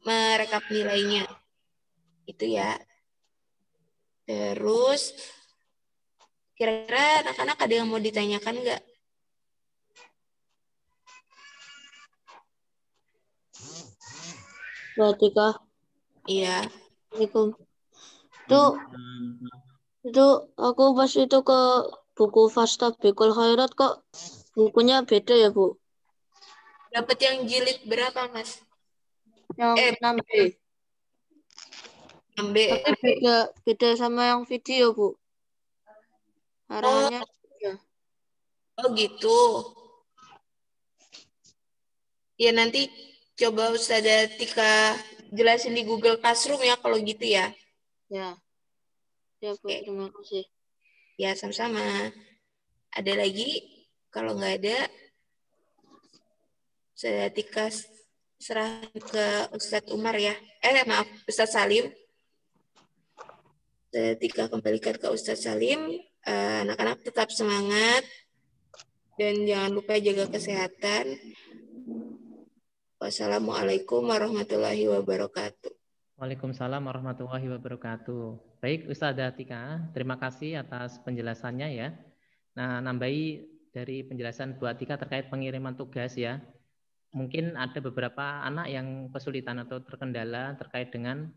merekap nilainya. Itu ya. Terus, kira-kira anak-anak ada yang mau ditanyakan nggak? Atika. Iya. Assalamualaikum. Itu aku pas itu ke buku Fastabiqul Khairat kok bukunya beda ya, Bu? Dapat yang jilid berapa, Mas? Yang 6B. 6B. Tapi beda sama yang video, Bu. Arahannya beda. Oh gitu. Ya nanti coba Ustazah Tika jelasin di Google Classroom ya kalau gitu ya. Ya. Ya, Bu. Oke. Terima kasih. Ya sama-sama. Ada lagi? Kalau nggak ada, Ustazah Tika serahkan ke Ustadz Umar ya. Maaf, Ustadz Salim. Ustazah Tika kembalikan ke Ustadz Salim. Anak-anak tetap semangat dan jangan lupa jaga kesehatan. Wassalamualaikum warahmatullahi wabarakatuh. Waalaikumsalam warahmatullahi wabarakatuh. Baik, Ustazah Atika, terima kasih atas penjelasannya ya. Nah, nambahi dari penjelasan Bu Atika terkait pengiriman tugas ya. Mungkin ada beberapa anak yang kesulitan atau terkendala terkait dengan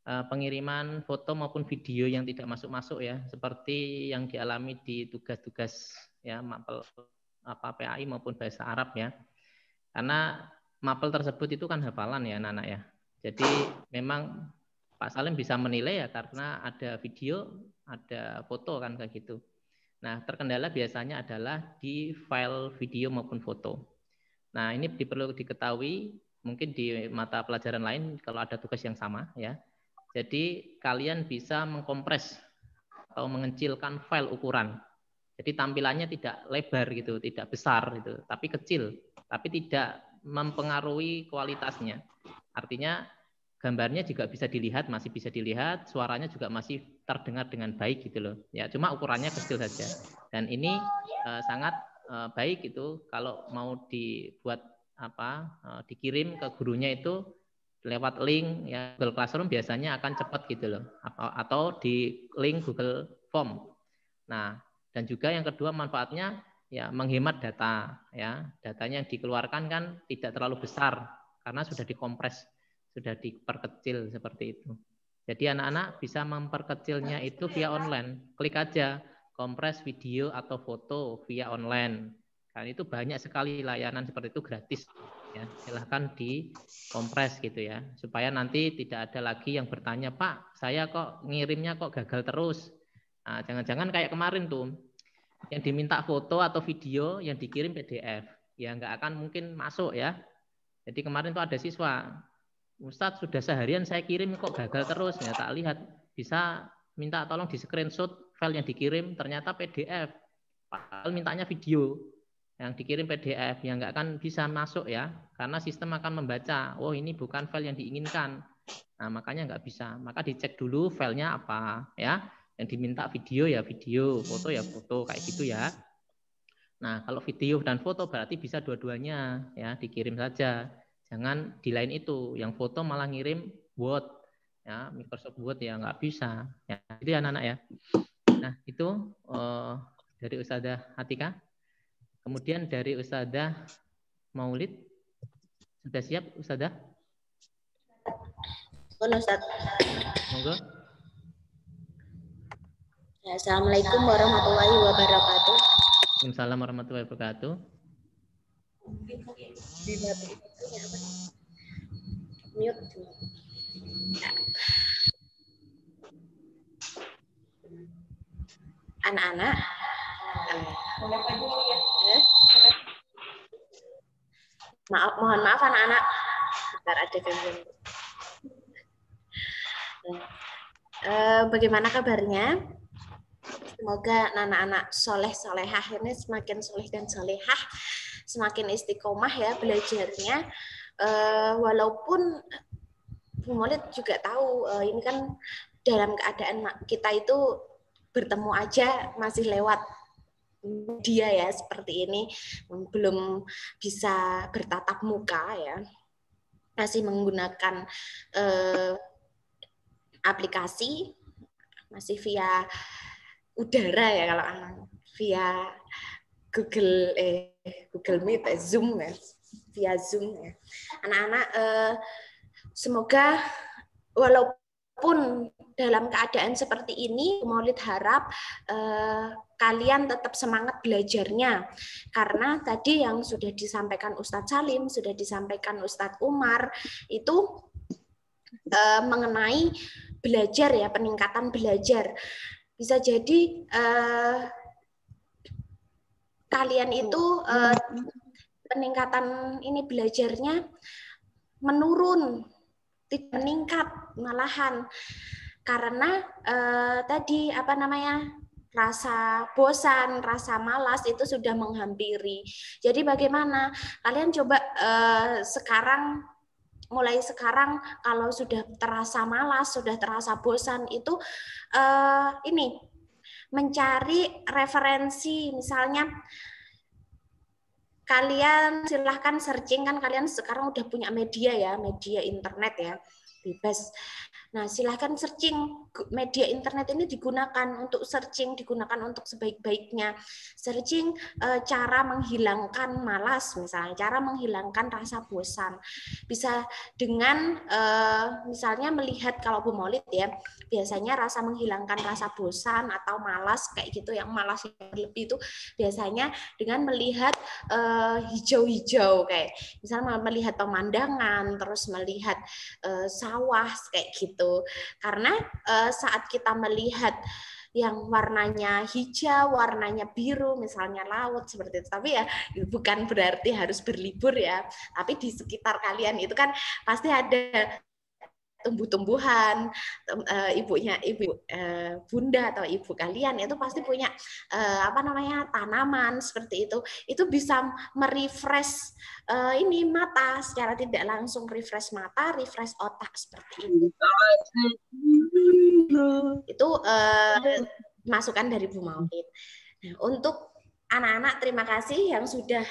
pengiriman foto maupun video yang tidak masuk-masuk ya, seperti yang dialami di tugas-tugas ya mapel PAI maupun bahasa Arab ya. Karena mapel tersebut itu kan hafalan ya anak-anak ya. Jadi memang Pak Salim bisa menilai ya karena ada video, ada foto kan kayak gitu. Nah, terkendala biasanya adalah di file video maupun foto. Nah, ini perlu diketahui mungkin di mata pelajaran lain kalau ada tugas yang sama ya. Jadi kalian bisa mengkompres atau mengecilkan file ukuran. Jadi tampilannya tidak lebar gitu, tidak besar gitu, tapi kecil, tapi tidak mempengaruhi kualitasnya. Artinya gambarnya juga bisa dilihat, masih bisa dilihat, suaranya juga masih terdengar dengan baik gitu loh. Ya, cuma ukurannya kecil saja. Dan ini sangat baik itu kalau mau dibuat dikirim ke gurunya itu lewat link ya Google Classroom biasanya akan cepat gitu loh. Atau di link Google Form. Nah, dan juga yang kedua manfaatnya ya menghemat data ya. Datanya yang dikeluarkan kan tidak terlalu besar karena sudah dikompres, sudah diperkecil seperti itu. Jadi anak-anak bisa memperkecilnya itu via online. Klik aja kompres video atau foto via online. Kan itu banyak sekali layanan seperti itu gratis ya. Silahkan dikompres gitu ya. Supaya nanti tidak ada lagi yang bertanya, "Pak, saya kok ngirimnya kok gagal terus?" Nah, jangan-jangan kayak kemarin tuh yang diminta foto atau video yang dikirim PDF ya nggak akan mungkin masuk ya. Jadi kemarin tuh ada siswa, Ustadz sudah seharian saya kirim kok gagal terus ya. Tak lihat bisa minta tolong di screenshot file yang dikirim ternyata PDF padahal mintanya video yang dikirim PDF yang nggak akan bisa masuk ya karena sistem akan membaca oh ini bukan file yang diinginkan. Nah makanya nggak bisa, maka dicek dulu filenya apa ya. Yang diminta video ya video, foto ya foto, kayak gitu ya. Nah, kalau video dan foto berarti bisa dua-duanya ya, dikirim saja. Jangan di lain itu, yang foto malah ngirim Word ya, Microsoft Word ya nggak bisa. Ya, itu ya anak-anak ya. Nah, itu dari Ustazah Atika. Kemudian dari Ustazah Maulid. Sudah siap Ustazah? Ustaz. Monggo. Assalamualaikum warahmatullahi wabarakatuh. Waalaikumsalam warahmatullahi wabarakatuh. Mute. Anak-anak. Mohon maaf anak-anak. Bentar ada gangguan. Bagaimana kabarnya? Semoga anak-anak soleh-solehah ini semakin soleh dan solehah, semakin istiqomah ya belajarnya. Walaupun Bu Maulid juga tahu ini kan dalam keadaan kita itu bertemu aja masih lewat media ya seperti ini, belum bisa bertatap muka ya, masih menggunakan aplikasi, masih via udara ya, kalau via Google Meet, Zoom ya, via Zoom ya. Anak-anak semoga walaupun dalam keadaan seperti ini, Maulid harap kalian tetap semangat belajarnya. Karena tadi yang sudah disampaikan Ustadz Salim, sudah disampaikan Ustadz Umar, itu mengenai belajar ya, peningkatan belajar. Bisa jadi kalian itu peningkatan ini belajarnya menurun, tidak meningkat malahan, karena tadi rasa bosan, rasa malas itu sudah menghampiri. Jadi bagaimana kalian coba mulai sekarang kalau sudah terasa malas, sudah terasa bosan itu mencari referensi, misalnya kalian silahkan searching, kan kalian sekarang udah punya media ya, media internet ya, bebas. Nah, silahkan searching, media internet ini digunakan untuk searching, digunakan untuk sebaik-baiknya. Searching cara menghilangkan malas, misalnya cara menghilangkan rasa bosan. Bisa dengan misalnya melihat, kalau Bu Maulid ya, biasanya rasa menghilangkan rasa bosan atau malas kayak gitu, yang malas yang berlebih itu biasanya dengan melihat hijau-hijau, kayak misalnya melihat pemandangan, terus melihat sawah kayak gitu. Karena saat kita melihat yang warnanya hijau, warnanya biru, misalnya laut seperti itu, tapi ya bukan berarti harus berlibur ya, tapi di sekitar kalian itu kan pasti ada tumbuh-tumbuhan, bunda atau ibu kalian itu pasti punya tanaman seperti itu bisa merefresh mata secara tidak langsung, refresh mata, refresh otak seperti itu. Itu masukan dari Bu Maulid. Nah, untuk anak-anak, terima kasih yang sudah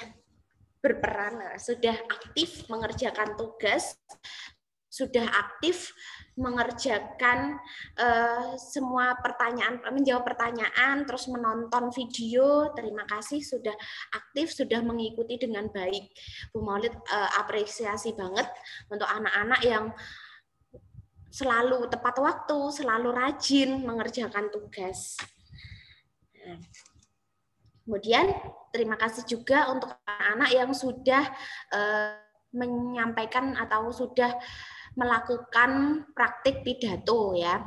berperan, sudah aktif mengerjakan tugas, sudah aktif mengerjakan semua pertanyaan, menjawab pertanyaan, terus menonton video. Terima kasih sudah aktif, sudah mengikuti dengan baik. Bu Maulid apresiasi banget untuk anak-anak yang selalu tepat waktu, selalu rajin mengerjakan tugas. Kemudian terima kasih juga untuk anak-anak yang sudah menyampaikan atau sudah melakukan praktik pidato ya.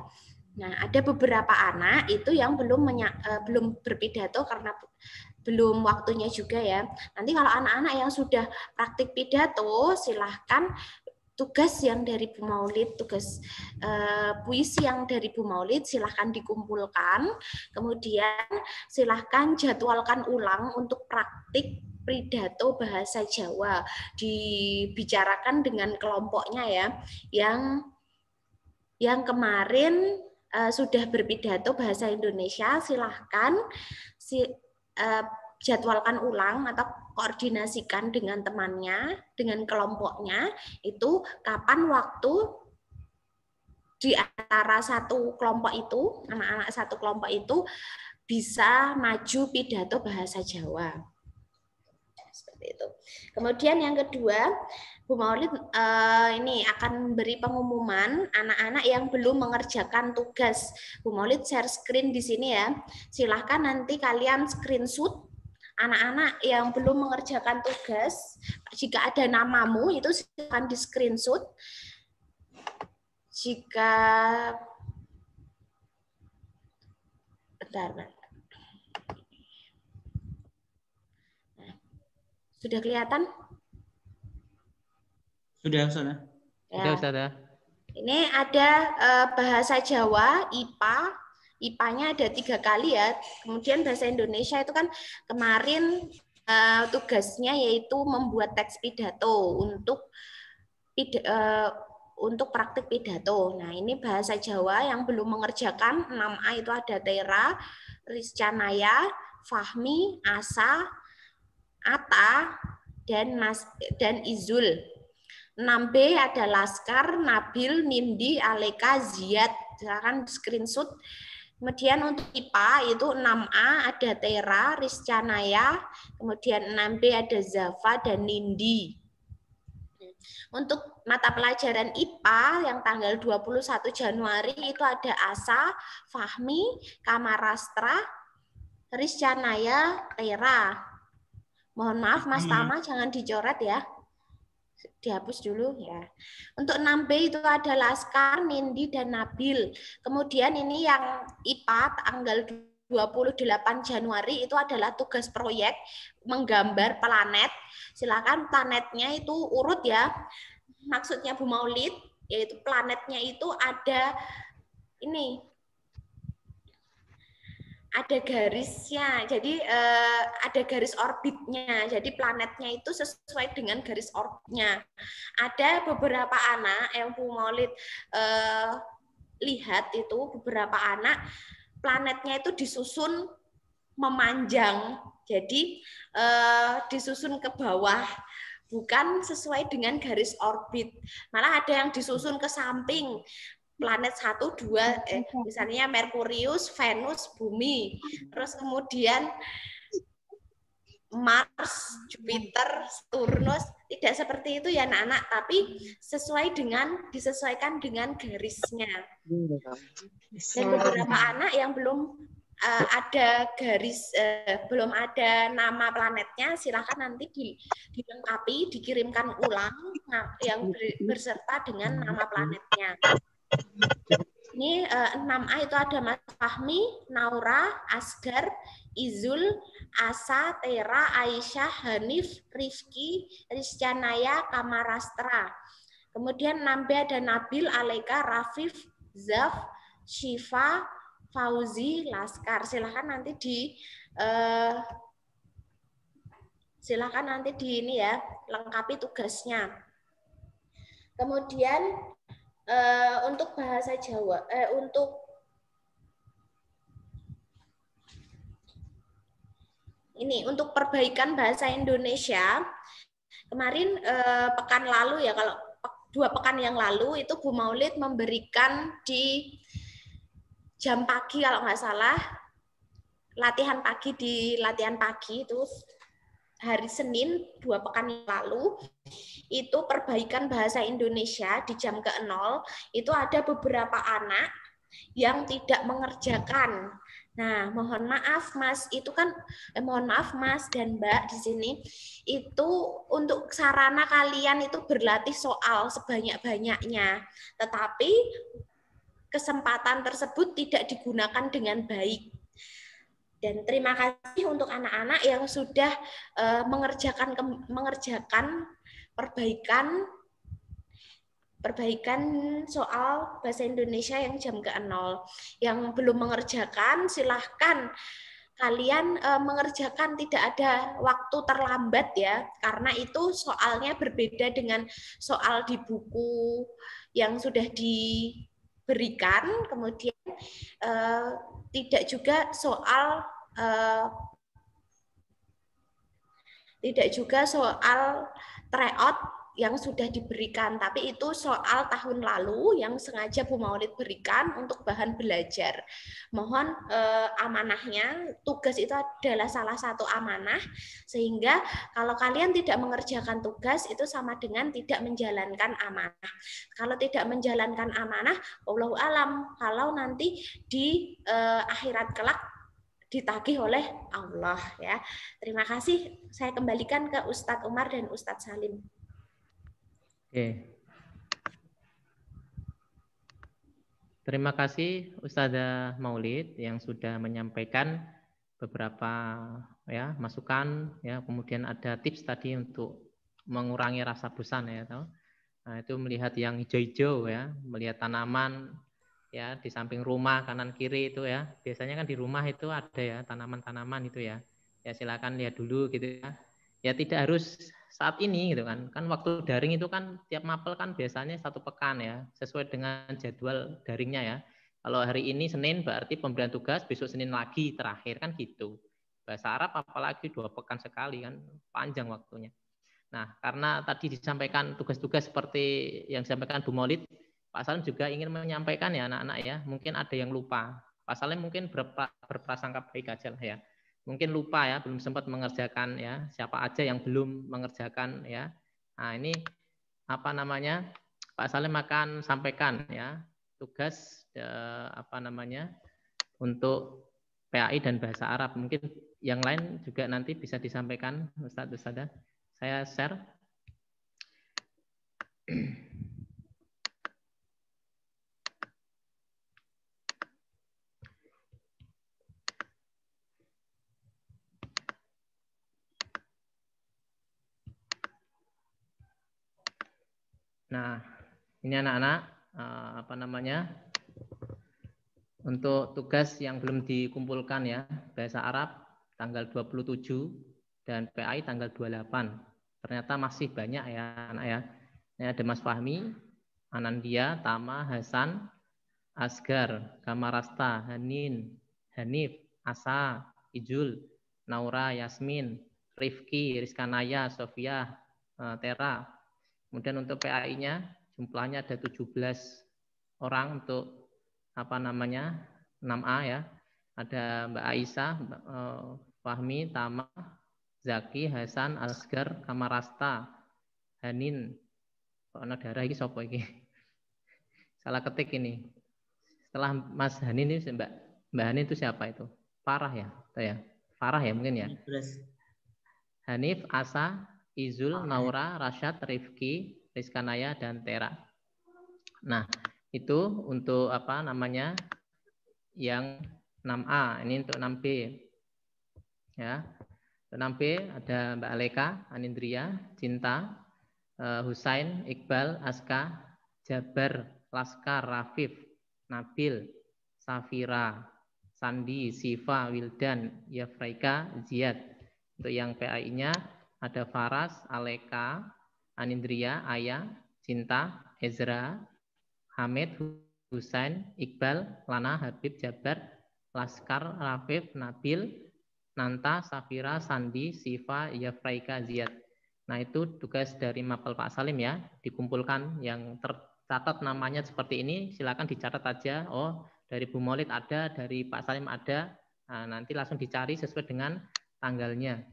Nah, ada beberapa anak itu yang belum berpidato karena belum waktunya juga ya. Nanti kalau anak-anak yang sudah praktik pidato, silahkan tugas yang dari Bu Maulid, tugas puisi yang dari Bu Maulid silahkan dikumpulkan, kemudian silahkan jadwalkan ulang untuk praktik pidato bahasa Jawa, dibicarakan dengan kelompoknya ya, yang kemarin sudah berpidato bahasa Indonesia, silahkan jadwalkan ulang atau koordinasikan dengan temannya, dengan kelompoknya, itu kapan waktu di antara satu kelompok itu, anak-anak satu kelompok itu bisa maju pidato bahasa Jawa. Seperti itu. Kemudian yang kedua, Bu Maulid ini akan beri pengumuman anak-anak yang belum mengerjakan tugas. Bu Maulid share screen di sini ya. Silahkan nanti kalian screenshot anak-anak yang belum mengerjakan tugas. Jika ada namamu itu silahkan di screenshot. Jika bentar. Sudah kelihatan? Sudah, Ustazah. Sudah, Ustazah. Ini ada bahasa Jawa, IPA. IPA-nya ada 3 kali ya. Kemudian bahasa Indonesia itu kan kemarin tugasnya yaitu membuat teks pidato untuk praktik pidato. Nah, ini bahasa Jawa yang belum mengerjakan 6A itu ada Tera, Riscanaya, Fahmi, Asa, Ata, dan Izul. 6B ada Laskar, Nabil, Nindi, Aleka, Ziyad. Silakan screenshot. Kemudian untuk IPA itu 6A ada Tera, Riscanaya, kemudian 6B ada Zafa dan Nindi. Untuk mata pelajaran IPA yang tanggal 21 Januari itu ada Asa, Fahmi, Kamarastra, Riscanaya, Tera. Mohon maaf Mas Tama jangan dicoret ya. Dihapus dulu ya. Untuk 6B itu ada Laskar, Nindi, dan Nabil. Kemudian ini yang IPA tanggal 28 Januari itu adalah tugas proyek menggambar planet. Silakan planetnya itu urut ya. Maksudnya Bu Maulid, yaitu planetnya itu ada ini. Ada garisnya, jadi ada garis orbitnya. Jadi planetnya itu sesuai dengan garis orbitnya. Ada beberapa anak yang Bu Maulid lihat itu beberapa anak planetnya itu disusun memanjang, jadi disusun ke bawah, bukan sesuai dengan garis orbit. Malah ada yang disusun ke samping. Planet 1, 2, misalnya Merkurius, Venus, Bumi. Terus kemudian Mars, Jupiter, Saturnus. Tidak seperti itu ya anak-anak, tapi disesuaikan dengan garisnya. Dan beberapa anak yang belum ada garis, belum ada nama planetnya, silakan nanti dilengkapi, dikirimkan ulang yang berserta dengan nama planetnya. Ini 6A itu ada Mas Fahmi, Naura, Asgar, Izul, Asa, Tera, Aisyah, Hanif, Rifki, Riscanaya, Kamarastra. Kemudian 6B ada Nabil, Aleka, Rafif, Zaf, Syifa, Fauzi, Laskar. Silakan nanti ini ya, lengkapi tugasnya. Kemudian untuk bahasa Jawa, untuk perbaikan bahasa Indonesia, kemarin pekan lalu ya, kalau 2 pekan yang lalu itu Bu Maulid memberikan di jam pagi kalau nggak salah, latihan pagi itu hari Senin 2 pekan yang lalu, itu perbaikan bahasa Indonesia di jam ke-0, itu ada beberapa anak yang tidak mengerjakan. Nah, mohon maaf Mas, itu kan mohon maaf Mas dan Mbak di sini, itu untuk sarana kalian itu berlatih soal sebanyak-banyaknya. Tetapi kesempatan tersebut tidak digunakan dengan baik. Dan terima kasih untuk anak-anak yang sudah mengerjakan perbaikan soal bahasa Indonesia yang jam ke-0. Yang belum mengerjakan, silahkan kalian mengerjakan, tidak ada waktu terlambat ya, karena itu soalnya berbeda dengan soal di buku yang sudah diberikan, kemudian tidak juga soal tryout yang sudah diberikan, tapi itu soal tahun lalu yang sengaja Bu Maulid berikan untuk bahan belajar. Mohon amanahnya, tugas itu adalah salah satu amanah, sehingga kalau kalian tidak mengerjakan tugas itu sama dengan tidak menjalankan amanah. Kalau tidak menjalankan amanah, wallahu alam, kalau nanti di akhirat kelak ditagih oleh Allah ya. Terima kasih. Saya kembalikan ke Ustadz Umar dan Ustadz Salim. Oke. Terima kasih Ustazah Maulid yang sudah menyampaikan beberapa ya masukan ya, kemudian ada tips tadi untuk mengurangi rasa bosan ya. Nah, itu melihat yang hijau-hijau ya, melihat tanaman ya di samping rumah kanan kiri itu ya. Biasanya kan di rumah itu ada ya tanaman-tanaman itu ya. Ya silakan lihat dulu gitu ya. Ya tidak harus saat ini gitu kan waktu daring itu kan tiap mapel kan biasanya 1 pekan ya, sesuai dengan jadwal daringnya ya. Kalau hari ini Senin berarti pemberian tugas, besok Senin lagi terakhir kan gitu. Bahasa Arab apalagi 2 pekan sekali kan, panjang waktunya. Nah, karena tadi disampaikan tugas-tugas seperti yang disampaikan Bu Maulid, Pak Salim juga ingin menyampaikan ya anak-anak ya, mungkin ada yang lupa. Pak Salim mungkin berprasangka baik aja lah ya. Mungkin lupa ya, belum sempat mengerjakan ya, siapa aja yang belum mengerjakan ya. Nah, ini apa namanya? Pak Salim akan sampaikan ya tugas untuk PAI dan bahasa Arab. Mungkin yang lain juga nanti bisa disampaikan Ustadz. Saya share. Nah, ini anak-anak untuk tugas yang belum dikumpulkan ya, bahasa Arab tanggal 27 dan PAI tanggal 28. Ternyata masih banyak ya anak ya. Ini ada Mas Fahmi, Anandia, Tama, Hasan, Asgar, Kamarasta, Hanin, Hanif, Asa, Ijul, Naura, Yasmin, Rifki, Rizkanaya, Sofia, Tera. Kemudian untuk PAI-nya jumlahnya ada 17 orang untuk 6A ya. Ada Mbak Aisyah, Fahmi, Tama, Zaki, Hasan, Asgar, Kamarasta, Hanin. Ana darah iki sapa iki? Salah ketik ini. Setelah Mas Hanin ini Mbak Hanin itu siapa itu? Farah ya? Farah ya mungkin ya. Hanif, Asa, Izul, Naura, Rasyad, Rifki, Rizkanaya, dan Tera. Nah, itu untuk yang 6A. Ini untuk 6B. Ya. Untuk 6B ada Mbak Aleka, Anindria, Cinta, Husain, Iqbal, Aska, Jabar, Laskar, Rafif, Nabil, Safira, Sandi, Siva, Wildan, Yafraika, Ziyad. Untuk yang PAI-nya ada Faras, Aleka, Anindria, Aya, Cinta, Ezra, Hamid, Husain, Iqbal, Lana, Habib, Jabar, Laskar, Rafif, Nabil, Nanta, Safira, Sandi, Siva, Yafraika, Ziyad. Nah, itu tugas dari Mapel Pak Salim ya, dikumpulkan yang tercatat namanya seperti ini, silakan dicatat aja. Oh, dari Bu Maulid ada, dari Pak Salim ada. Nah, nanti langsung dicari sesuai dengan tanggalnya.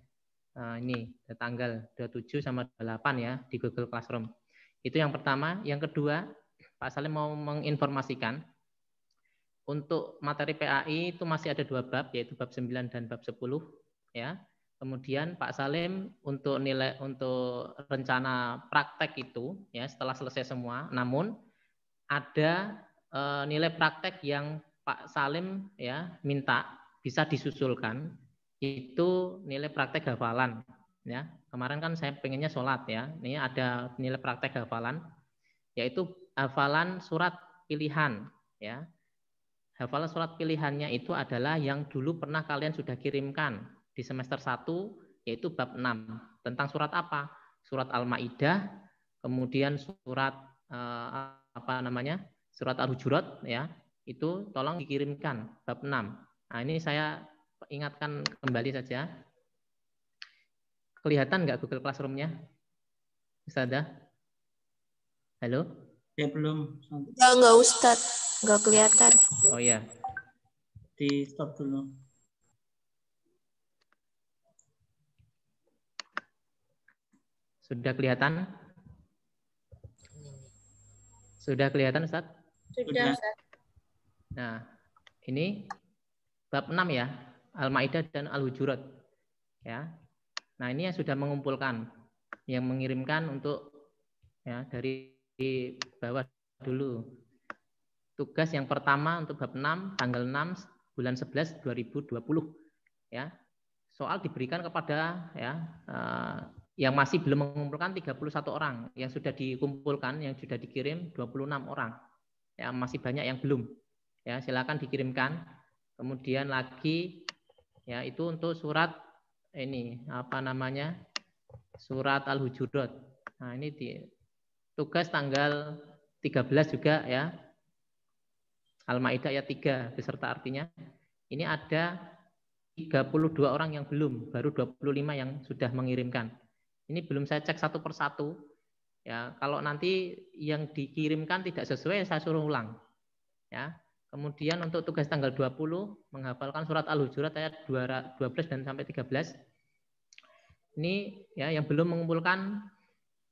Ini tanggal 27 sama 28 ya di Google Classroom. Itu yang pertama. Yang kedua, Pak Salim mau menginformasikan untuk materi PAI itu masih ada 2 bab, yaitu bab 9 dan bab 10 ya. Kemudian Pak Salim untuk rencana praktek itu ya setelah selesai semua, namun ada nilai praktek yang Pak Salim ya minta bisa disusulkan, itu nilai praktek hafalan ya. Kemarin kan saya pengennya sholat ya. Ini ada nilai praktek hafalan, yaitu hafalan surat pilihan ya. Hafalan surat pilihannya itu adalah yang dulu pernah kalian sudah kirimkan di semester 1, yaitu bab 6. Tentang surat apa? Surat Al-Maidah, kemudian surat surat Al-Hujurat ya. Itu tolong dikirimkan bab 6. Nah, ini saya ingatkan kembali saja. Kelihatan nggak Google Classroom-nya? Ustazah? Halo? Ya belum. Enggak Ustadz, enggak kelihatan. Oh iya. Di stop dulu. Sudah kelihatan? Sudah kelihatan Ustaz? Sudah Ustadz. Nah, ini bab 6 ya, Al-Maidah dan Al-Hujurat. Ya. Nah, ini yang sudah mengumpulkan, yang mengirimkan untuk ya dari bawah dulu. Tugas yang pertama untuk bab 6 tanggal 6 bulan 11 2020 ya. Soal diberikan kepada ya yang masih belum mengumpulkan 31 orang, yang sudah dikumpulkan, yang sudah dikirim 26 orang. Ya, masih banyak yang belum. Ya, silakan dikirimkan. Kemudian lagi ya itu untuk surat ini surat Al-Hujurat. Nah, ini tugas tanggal 13 juga ya. Al-Maidah ayat 3 beserta artinya. Ini ada 32 orang yang belum, baru 25 yang sudah mengirimkan. Ini belum saya cek satu persatu. Ya, kalau nanti yang dikirimkan tidak sesuai, saya suruh ulang. Ya. Kemudian untuk tugas tanggal 20 menghafalkan surat Al-Hujurat ayat 12 dan sampai 13. Ini ya yang belum mengumpulkan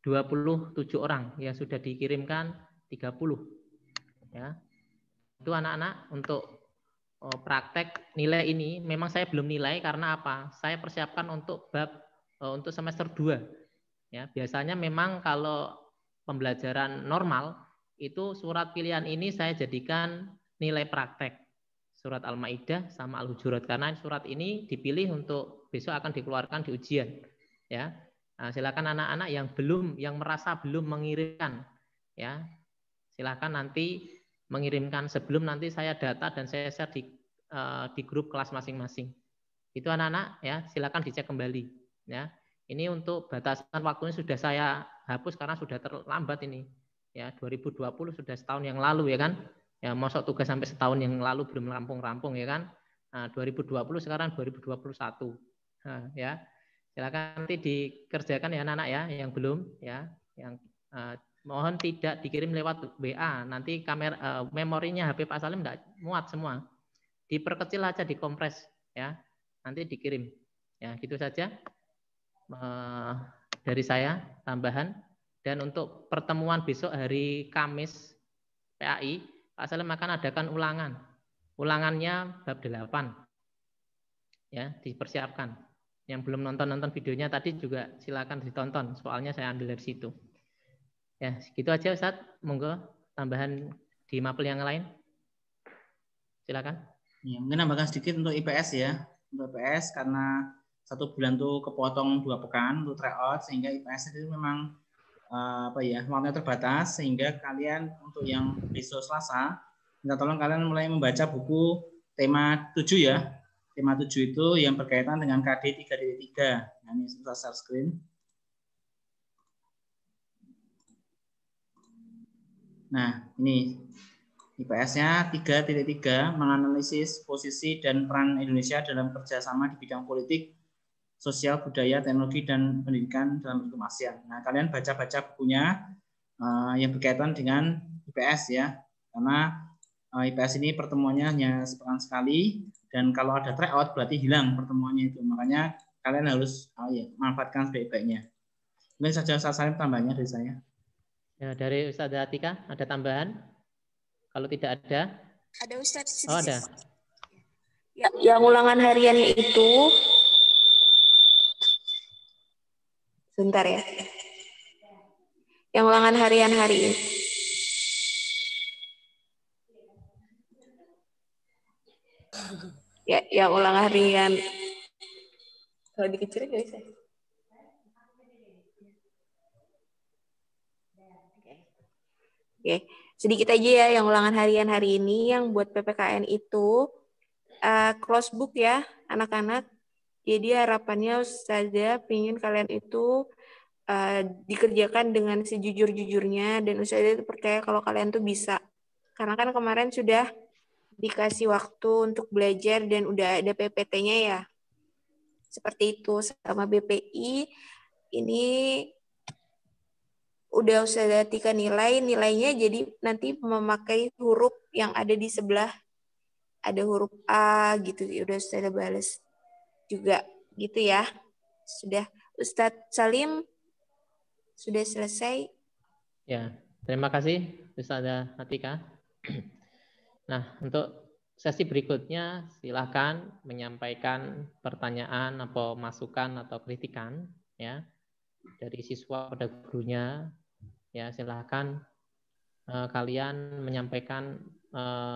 27 orang, yang sudah dikirimkan 30. Ya. Itu anak-anak untuk praktek nilai ini memang saya belum nilai karena apa? Saya persiapkan untuk untuk semester 2. Ya, biasanya memang kalau pembelajaran normal itu surat pilihan ini saya jadikan nilai praktek. Surat Al-Maidah sama Al-Hujurat karena surat ini dipilih untuk besok akan dikeluarkan di ujian. Ya. Nah, silakan anak-anak yang merasa belum mengirimkan, ya silakan nanti mengirimkan sebelum nanti saya data dan saya share di grup kelas masing-masing. Itu anak-anak ya silakan dicek kembali. Ya, ini untuk batasan waktunya sudah saya hapus karena sudah terlambat ini. Ya 2020 sudah setahun yang lalu ya kan. Ya masuk tugas sampai setahun yang lalu belum rampung-rampung ya kan. Nah, 2020 sekarang 2021. Nah, ya. Silakan nanti dikerjakan ya anak-anak ya yang belum ya, yang mohon tidak dikirim lewat WA. Nanti memorinya HP Pak Salim enggak muat semua. Diperkecil aja, dikompres ya. Nanti dikirim. Ya, gitu saja dari saya tambahan. Dan untuk pertemuan besok hari Kamis PAI, Pak Salim akan adakan ulangan. Ulangannya bab 8. Ya, dipersiapkan. Yang belum nonton videonya tadi juga silakan ditonton. Soalnya saya ambil dari situ. Ya, gitu aja Ustadz. Monggo tambahan di mapel yang lain. Silakan. Ya, mungkin tambahkan sedikit untuk IPS ya. Untuk IPS karena 1 bulan tuh kepotong 2 pekan untuk tryout sehingga IPS itu memang waktunya terbatas sehingga kalian untuk yang besok Selasa minta tolong kalian mulai membaca buku tema 7 ya. Tema 7 itu yang berkaitan dengan KD 3.3. Nah, ini sudah share screen. Nah, ini IPS-nya 3.3 menganalisis posisi dan peran Indonesia dalam kerjasama di bidang politik, sosial, budaya, teknologi, dan pendidikan dalam lingkup ASEAN. Nah, kalian baca-baca bukunya yang berkaitan dengan IPS ya, karena IPS ini pertemuannya hanya sepekan sekali, dan kalau ada tryout berarti hilang pertemuannya itu. Makanya kalian harus manfaatkan sebaik-baiknya. Mungkin saja saya tambahnya dari saya. Ya, dari Ustazah Atika ada tambahan? Kalau tidak ada? Ada Ustaz. Oh, ada. Ya, yang ulangan hariannya itu sebentar ya. Yang ulangan harian hari ini. Ya, yang ulangan harian. Kalau dikecilin nggak bisa. Oke, sedikit aja ya yang ulangan harian hari ini yang buat PPKN itu close book ya anak-anak. Jadi harapannya Ustazah ingin kalian itu dikerjakan dengan sejujur-jujurnya dan Ustazah itu percaya kalau kalian tuh bisa. Karena kan kemarin sudah dikasih waktu untuk belajar dan udah ada PPT-nya ya. Seperti itu sama BPI ini udah Ustazah Atika nilainya jadi nanti memakai huruf yang ada di sebelah, ada huruf A gitu, udah Ustazah balas juga gitu ya. Sudah Ustadz Salim sudah selesai. Ya, terima kasih Ustazah Atika. Nah, untuk sesi berikutnya silakan menyampaikan pertanyaan atau masukan atau kritikan ya dari siswa pada gurunya. Ya, silakan kalian menyampaikan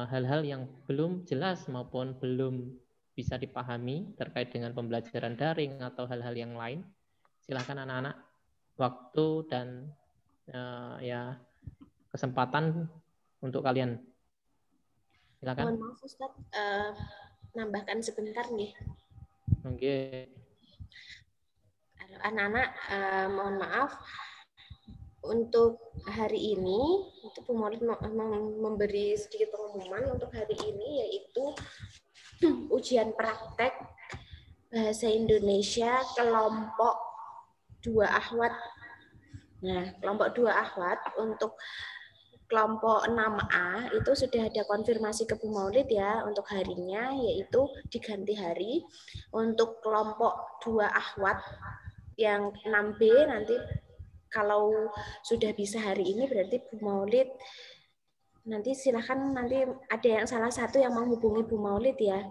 hal-hal yang belum jelas maupun belum bisa dipahami terkait dengan pembelajaran daring atau hal-hal yang lain. Silakan anak-anak, waktu dan ya kesempatan untuk kalian. Silakan. Mohon maaf Ustaz, nambahkan sebentar nih. Oke. anak-anak, mohon maaf untuk hari ini itu Bu Maulid memberi sedikit pengumuman untuk hari ini, yaitu ujian praktek bahasa Indonesia kelompok 2 akhwat. Nah, kelompok 2 akhwat untuk kelompok 6A itu sudah ada konfirmasi ke Bu Maulid ya untuk harinya, yaitu diganti hari. Untuk kelompok 2 akhwat yang 6B nanti kalau sudah bisa hari ini berarti Bu Maulid nanti silahkan, nanti ada yang salah satu yang menghubungi Bu Maulid ya.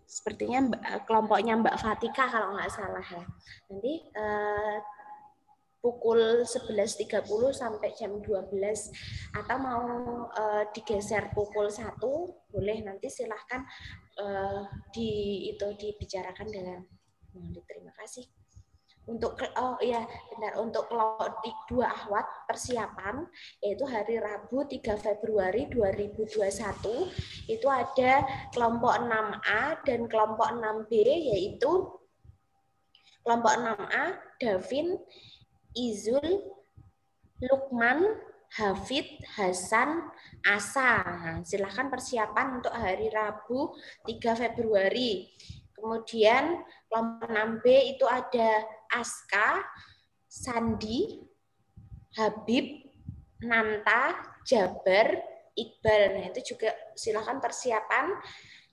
Sepertinya kelompoknya Mbak Fatika kalau nggak salah ya. Nanti pukul 11.30 sampai jam 12 atau mau digeser pukul 1 boleh, nanti silahkan dibicarakan dengan Maulid. Terima kasih. Untuk untuk kelompok 2 akhwat persiapan yaitu hari Rabu 3 Februari 2021 itu ada kelompok 6A dan kelompok 6B, yaitu kelompok 6A Davin, Izul, Lukman, Hafid, Hasan, Asa. Nah, silahkan persiapan untuk hari Rabu 3 Februari. Kemudian kelompok 6B itu ada Aska, Sandi, Habib, Nanta, Jabar, Iqbal. Nah, itu juga silakan persiapan.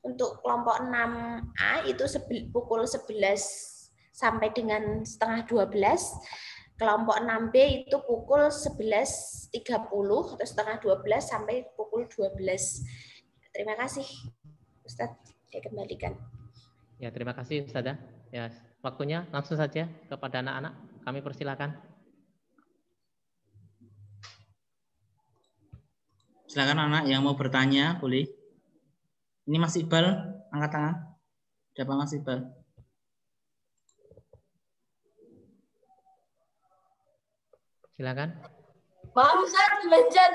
Untuk kelompok 6A itu pukul 11 sampai dengan setengah 12. Kelompok 6B itu pukul 11.30 atau setengah 12 sampai pukul 12. Terima kasih, Ustadz. Saya kembalikan. Ya, terima kasih Ustazah. Ya, waktunya langsung saja kepada anak-anak. Kami persilakan. Silakan anak yang mau bertanya, boleh. Ini Mas Iqbal, angkat tangan. Siapa Mas Iqbal? Silakan. Maaf Ustaz, pencet.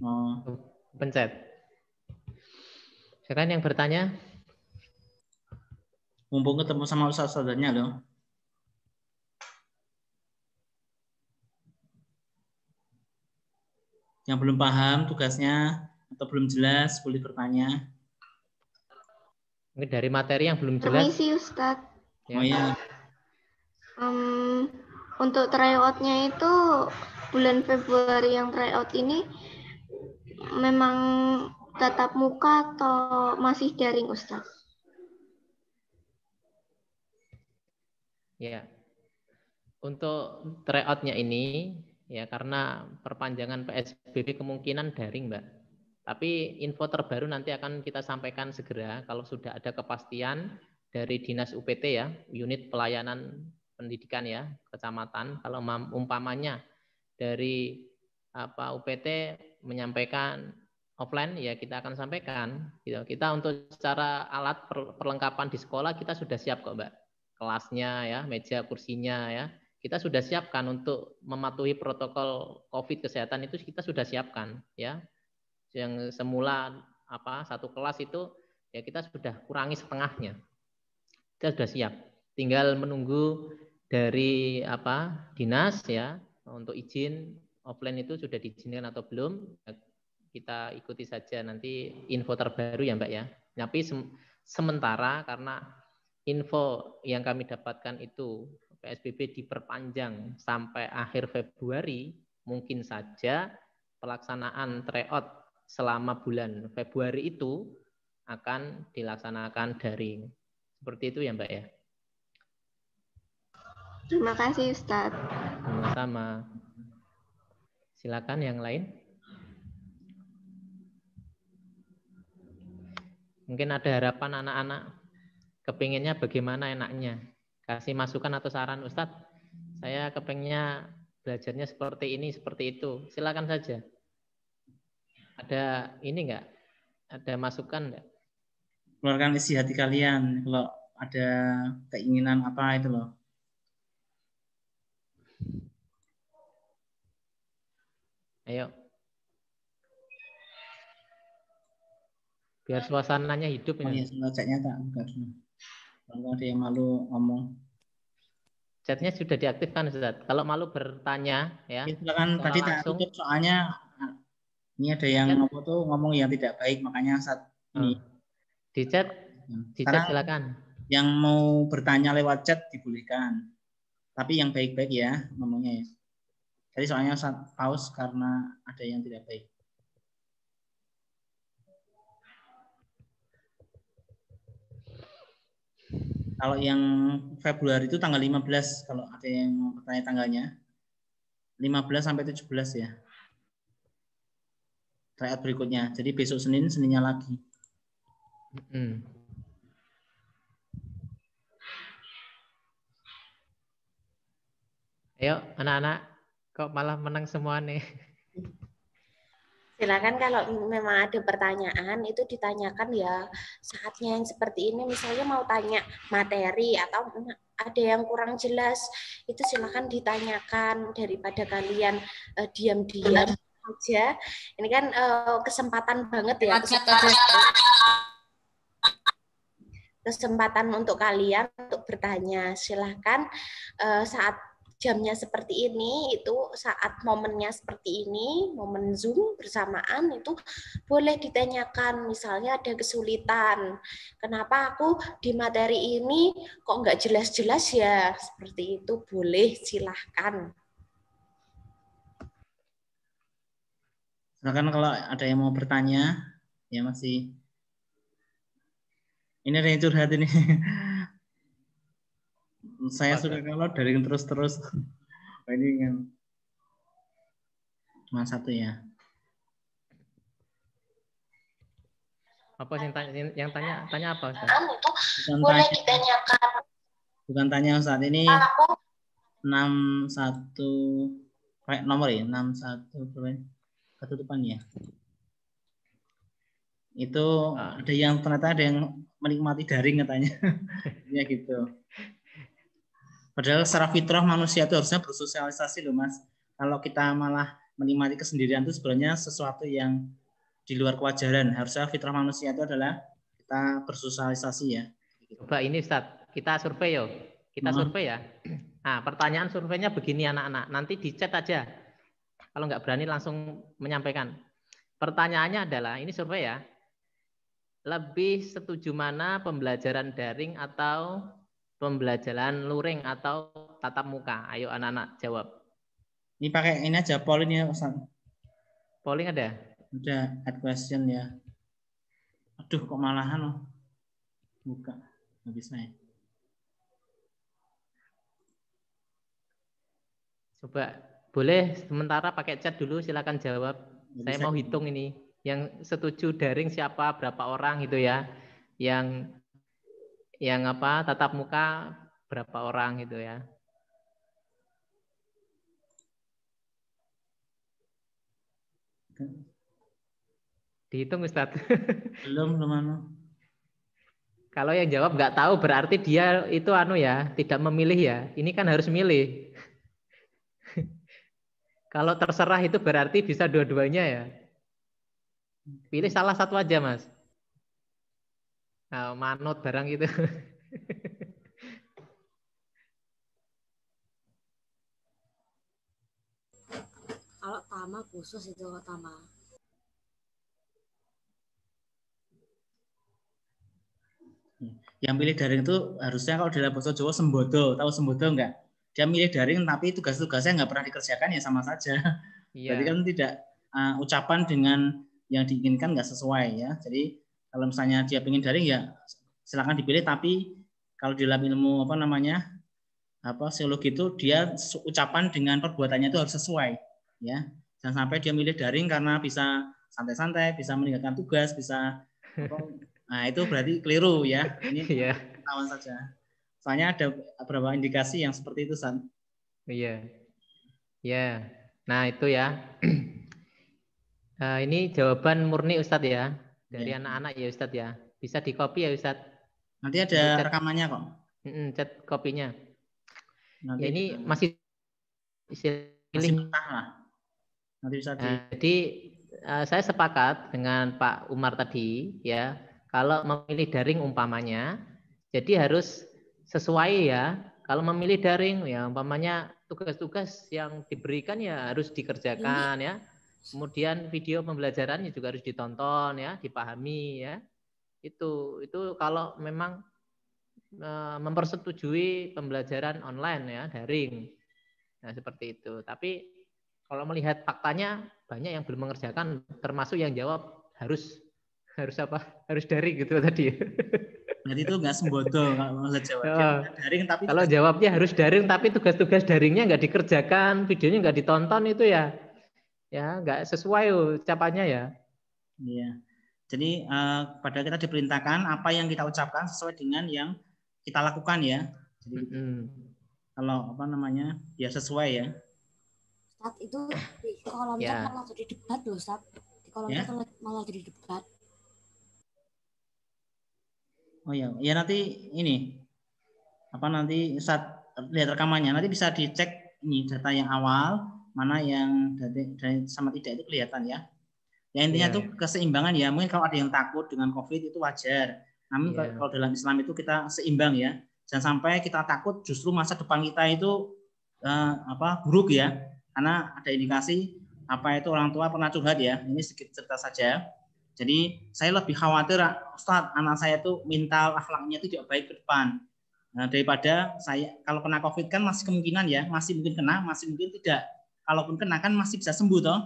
Oh. Pencet. Silakan yang bertanya. Mumpung ketemu sama ustaz-ustaznya loh. Yang belum paham tugasnya atau belum jelas boleh bertanya. Mungkin dari materi yang belum jelas. Permisi Ustadz. Ya. Oh iya. Untuk tryout-nya itu bulan Februari yang tryout ini memang tatap muka atau masih daring Ustadz? Ya. Untuk tryout-nya ini ya karena perpanjangan PSBB kemungkinan daring, Mbak. Tapi info terbaru nanti akan kita sampaikan segera kalau sudah ada kepastian dari Dinas UPT ya, unit pelayanan pendidikan ya, kecamatan. Kalau umpamanya dari UPT menyampaikan offline ya kita akan sampaikan. Gitu. Kita untuk secara alat perlengkapan di sekolah kita sudah siap kok, Mbak. Kelasnya ya, meja kursinya ya. Kita sudah siapkan untuk mematuhi protokol COVID kesehatan itu kita sudah siapkan ya. Yang semula satu kelas itu ya kita sudah kurangi setengahnya. Kita sudah siap. Tinggal menunggu dari dinas ya untuk izin offline itu sudah diizinkan atau belum. Kita ikuti saja nanti info terbaru ya Mbak ya. Tapi sementara karena info yang kami dapatkan itu PSBB diperpanjang sampai akhir Februari, mungkin saja pelaksanaan tryout selama bulan Februari itu akan dilaksanakan daring. Seperti itu ya Mbak ya. Terima kasih Ustadz. Sama-sama. Silakan yang lain. Mungkin ada harapan anak-anak kepinginnya bagaimana enaknya. Kasih masukan atau saran Ustadz. Saya kepingnya belajarnya seperti ini, seperti itu. Silakan saja. Ada ini enggak? Ada masukan enggak? Keluarkan isi hati kalian. Kalau ada keinginan apa itu loh. Ayo. Biar suasananya hidup ini. Oh iya, ceknya tak buka dulu. Kalau ada yang malu ngomong. Chatnya sudah diaktifkan Ustaz. Kalau malu bertanya ya. Silakan tadi tak langsung. tutup soalnya ini ada yang ngomong yang tidak baik, makanya saat ini di chat silakan. Yang mau bertanya lewat chat dibolehkan, tapi yang baik-baik ya ngomongnya ya. Jadi soalnya saat pause karena ada yang tidak baik. Kalau yang Februari itu tanggal 15, kalau ada yang mau bertanya tanggalnya 15 sampai 17 ya. Tryout berikutnya. Jadi besok Seninnya lagi. Ayo anak-anak, kok malah menang semua nih? Silakan kalau memang ada pertanyaan itu ditanyakan ya saatnya yang seperti ini, misalnya mau tanya materi atau ada yang kurang jelas itu silakan ditanyakan daripada kalian diam-diam aja. Ini kan kesempatan banget ya, kesempatan untuk kalian untuk bertanya. Silahkan saat jamnya seperti ini, itu saat momennya seperti ini, momen Zoom bersamaan itu boleh ditanyakan. Misalnya ada kesulitan, kenapa aku di materi ini kok nggak jelas-jelas ya, seperti itu boleh, silahkan. Silakan kalau ada yang mau bertanya, ya masih. Ini ada yang curhat ini. Saya sudah kalau dari terus. Ini kan cuma satu ya. Apa yang tanya apa Ustaz? Bukan boleh tanya, ditanyakan. Bukan tanya Ustaz, ini 61 kayak nomor ya, 61 ketutupan ya. Itu ada yang ternyata ada yang menikmati daring katanya. Ya gitu. Padahal secara fitrah manusia itu harusnya bersosialisasi loh Mas. Kalau kita malah menikmati kesendirian itu sebenarnya sesuatu yang di luar kewajaran. Harusnya fitrah manusia itu adalah kita bersosialisasi ya. Coba ini Ustaz, kita survei yuk. Kita survei ya. Nah, pertanyaan surveinya begini anak-anak. Nanti di chat aja. Kalau nggak berani langsung menyampaikan. Pertanyaannya adalah, ini survei ya. Lebih setuju mana pembelajaran daring atau pembelajaran luring atau tatap muka? Ayo anak-anak jawab. Ini pakai ini aja polling ya Ustaz. Polling ada? Ada add question ya. Aduh kok malahan loh. Buka. Nggak bisa ya. Coba boleh sementara pakai chat dulu, silakan jawab. Saya mau hitung ini. Yang setuju daring siapa, berapa orang gitu ya. Yang apa tatap muka berapa orang gitu ya. Dihitung Ustadz. Belum anu. Kalau yang jawab nggak tahu berarti dia itu ya, tidak memilih ya. Ini kan harus milih. Kalau terserah itu berarti bisa dua-duanya ya. Pilih salah satu aja Mas. Nah, manut barang gitu. Kalau Tama khusus itu Tama. Yang pilih daring itu harusnya kalau dalam bahasa Jawa sembodo. Tahu sembodo enggak? Dia milih daring tapi tugas-tugasnya nggak pernah dikerjakan ya sama saja. Iya. Berarti kan tidak ucapan dengan yang diinginkan nggak sesuai ya. Jadi kalau misalnya dia ingin daring ya silakan dipilih, tapi kalau di dalam ilmu psikologi itu dia ucapan dengan perbuatannya itu harus sesuai ya. Jangan sampai dia milih daring karena bisa santai-santai, bisa meninggalkan tugas, bisa nah itu berarti keliru ya. Ini ketahuan saja. Soalnya ada beberapa indikasi yang seperti itu San. Iya. Ya. Nah, itu ya. Ini jawaban murni Ustadz ya. Dari anak-anak ya Ustadz ya. Bisa di-copy ya Ustadz. Nanti ada rekamannya kok. Chat kopinya. Nanti ya, ini masih mentah lah. Nanti bisa jadi saya sepakat dengan Pak Umar tadi ya. Kalau memilih daring umpamanya, jadi harus sesuai ya. kalau memilih daring ya umpamanya tugas-tugas yang diberikan ya harus dikerjakan ya. Kemudian video pembelajarannya juga harus ditonton ya, dipahami ya. Itu kalau memang mempersetujui pembelajaran online ya, daring. Nah, seperti itu. Tapi kalau melihat faktanya banyak yang belum mengerjakan, termasuk yang jawab harus apa? Harus daring gitu tadi. Jadi itu nggak sembodo kalau maksud jawab. Daring tapi kalau jawabnya harus daring tapi tugas-tugas daringnya nggak dikerjakan, videonya nggak ditonton itu ya nggak sesuai ucapannya ya. Iya. Jadi pada kita diperintahkan apa yang kita ucapkan sesuai dengan yang kita lakukan ya. Jadi kalau apa namanya ya sesuai ya. Ustaz itu di kolom chat malah jadi debat loh Ustaz. Di kolom chat malah jadi debat. Oh ya, ya nanti ini apa nanti saat lihat rekamannya nanti bisa dicek ini data yang awal mana yang dari sama tidak itu kelihatan ya. Ya intinya tuh keseimbangan ya. Mungkin kalau ada yang takut dengan COVID itu wajar. Namun kalau dalam Islam itu kita seimbang ya. Jangan sampai kita takut justru masa depan kita itu buruk ya. Karena ada indikasi apa itu orang tua pernah curhat ya. Ini sedikit cerita saja. Jadi saya lebih khawatir Ustadz anak saya itu mental akhlaknya itu tidak baik ke depan. Nah, daripada saya kalau kena COVID kan masih kemungkinan ya, masih mungkin kena, masih mungkin tidak. Kalaupun kena kan masih bisa sembuh toh.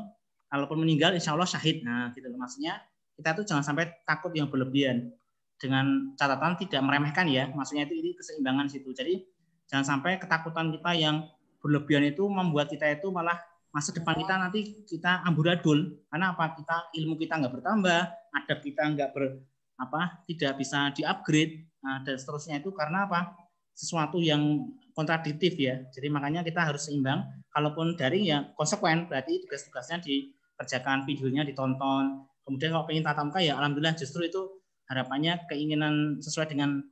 Kalaupun meninggal insya Allah syahid. Nah, gitu loh. Maksudnya kita tuh jangan sampai takut yang berlebihan. Dengan catatan tidak meremehkan ya. Maksudnya itu ini keseimbangan situ. Jadi jangan sampai ketakutan kita yang berlebihan itu membuat kita itu malah masa depan kita nanti kita amburadul. Karena apa? Ilmu kita nggak bertambah, adab kita tidak bisa di-upgrade. Nah, dan seterusnya itu karena apa? Sesuatu yang kontradiktif ya. Jadi makanya kita harus seimbang. Kalaupun daring ya konsekuen, berarti tugas-tugasnya dikerjakan, videonya ditonton. Kemudian kalau pengen tatap muka ya alhamdulillah justru itu harapannya keinginan sesuai dengan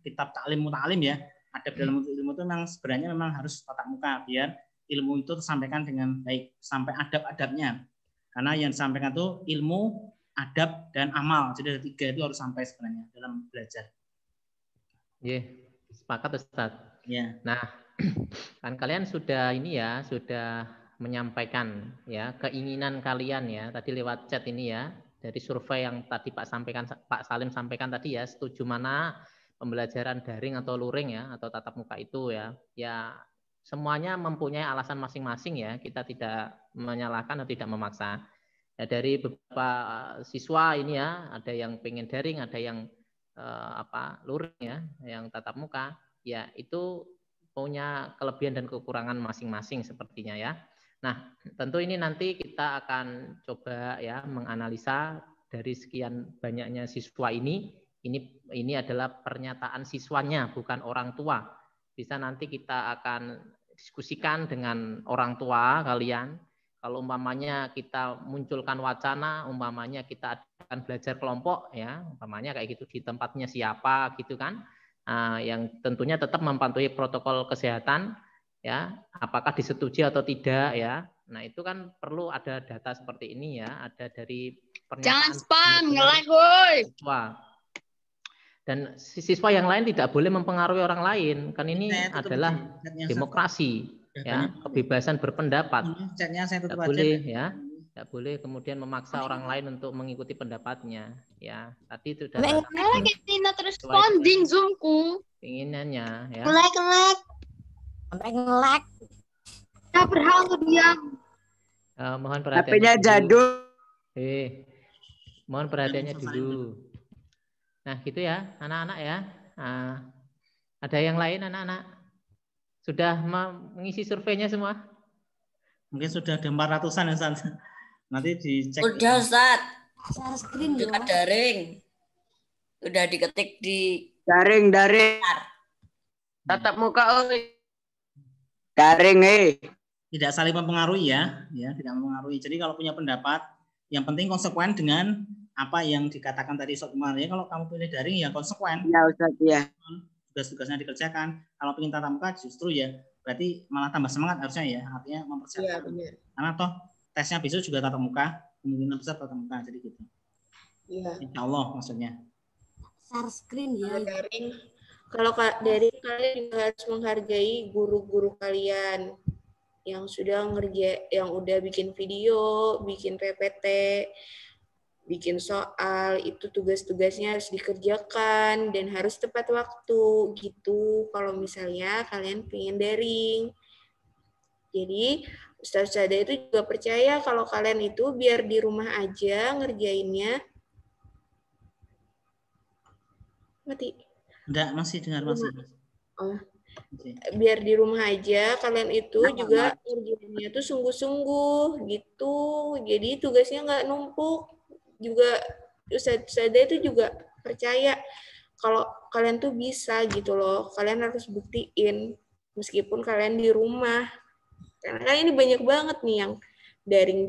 kitab taklim muta'alim ya. Adab dalam ilmu itu memang sebenarnya memang harus tatap muka biar ilmu itu tersampaikan dengan baik sampai adab-adabnya. Karena yang disampaikan itu ilmu, adab dan amal. Jadi ada 3 itu harus sampai sebenarnya dalam belajar. Iya, sepakat Ustaz. Ya. Nah, kan kalian sudah menyampaikan ya keinginan kalian ya tadi lewat chat ini ya dari survei yang tadi Pak Salim sampaikan tadi ya, setuju mana pembelajaran daring atau luring ya atau tatap muka itu ya. Ya semuanya mempunyai alasan masing-masing ya, kita tidak menyalahkan atau tidak memaksa. Ya, dari beberapa siswa ini ya, ada yang pengen daring, ada yang luring ya, yang tatap muka, ya itu punya kelebihan dan kekurangan masing-masing sepertinya ya. Nah, tentu ini nanti kita akan coba ya menganalisa dari sekian banyaknya siswa ini adalah pernyataan siswanya bukan orang tua. Bisa nanti kita akan diskusikan dengan orang tua kalian. Kalau umpamanya kita munculkan wacana, umpamanya kita akan belajar kelompok ya, umpamanya kayak gitu di tempatnya siapa gitu kan. Yang tentunya tetap mematuhi protokol kesehatan ya, apakah disetujui atau tidak ya. Nah, itu kan perlu ada data seperti ini ya, ada dari pernyataan. Jangan spam, nge-like woi. Dan siswa yang lain tidak boleh mempengaruhi orang lain. Kan ini adalah demokrasi ya, kebebasan berpendapat. Tidak boleh ya. Tidak boleh kemudian memaksa orang lain untuk mengikuti pendapatnya ya. Tadi itu sudah terus responding Zoomku. Keinginannya ya. Nge-like. Kita berhak untuk diam. Mohon perhatiannya. HP-nya jadul. Mohon perhatiannya dulu. Nah, gitu ya, anak-anak ya. Ada yang lain anak-anak? Sudah mengisi surveinya semua? Mungkin sudah ada 400-an ya, Ustaz. Nanti dicek. Udah, Ustaz. Share screen juga daring. Udah diketik di Daring. Tatap muka, Daring, Tidak saling mempengaruhi ya, tidak mempengaruhi. Jadi kalau punya pendapat, yang penting konsekuen dengan apa yang dikatakan tadi Ustaz Umar ya. Kalau kamu pilih daring ya konsekuen. Ya Ustaz ya. Tugas-tugasnya dikerjakan. Kalau ingin tatap muka justru ya berarti malah tambah semangat harusnya ya. Artinya mempersiapkan. Iya, karena toh tesnya besok juga tatap muka, kemungkinan besar tatap muka jadi gitu. Iya. Insya Allah maksudnya. Share screen ya. Daring Kalau dari kalian juga harus menghargai guru-guru kalian yang sudah yang udah bikin video, bikin PPT, bikin soal, itu tugas-tugasnya harus dikerjakan dan harus tepat waktu gitu. Kalau misalnya kalian pengen daring. Jadi Ustazah itu juga percaya kalau kalian itu biar di rumah aja ngerjainnya. Mati. Enggak, masih dengar masih. Oh. Biar di rumah aja kalian itu juga ngerjainnya tuh sungguh-sungguh gitu. Jadi tugasnya nggak numpuk. Juga Ustazah itu juga percaya kalau kalian tuh bisa gitu loh. Kalian harus buktiin meskipun kalian di rumah. Karena kan ini banyak banget nih yang daring.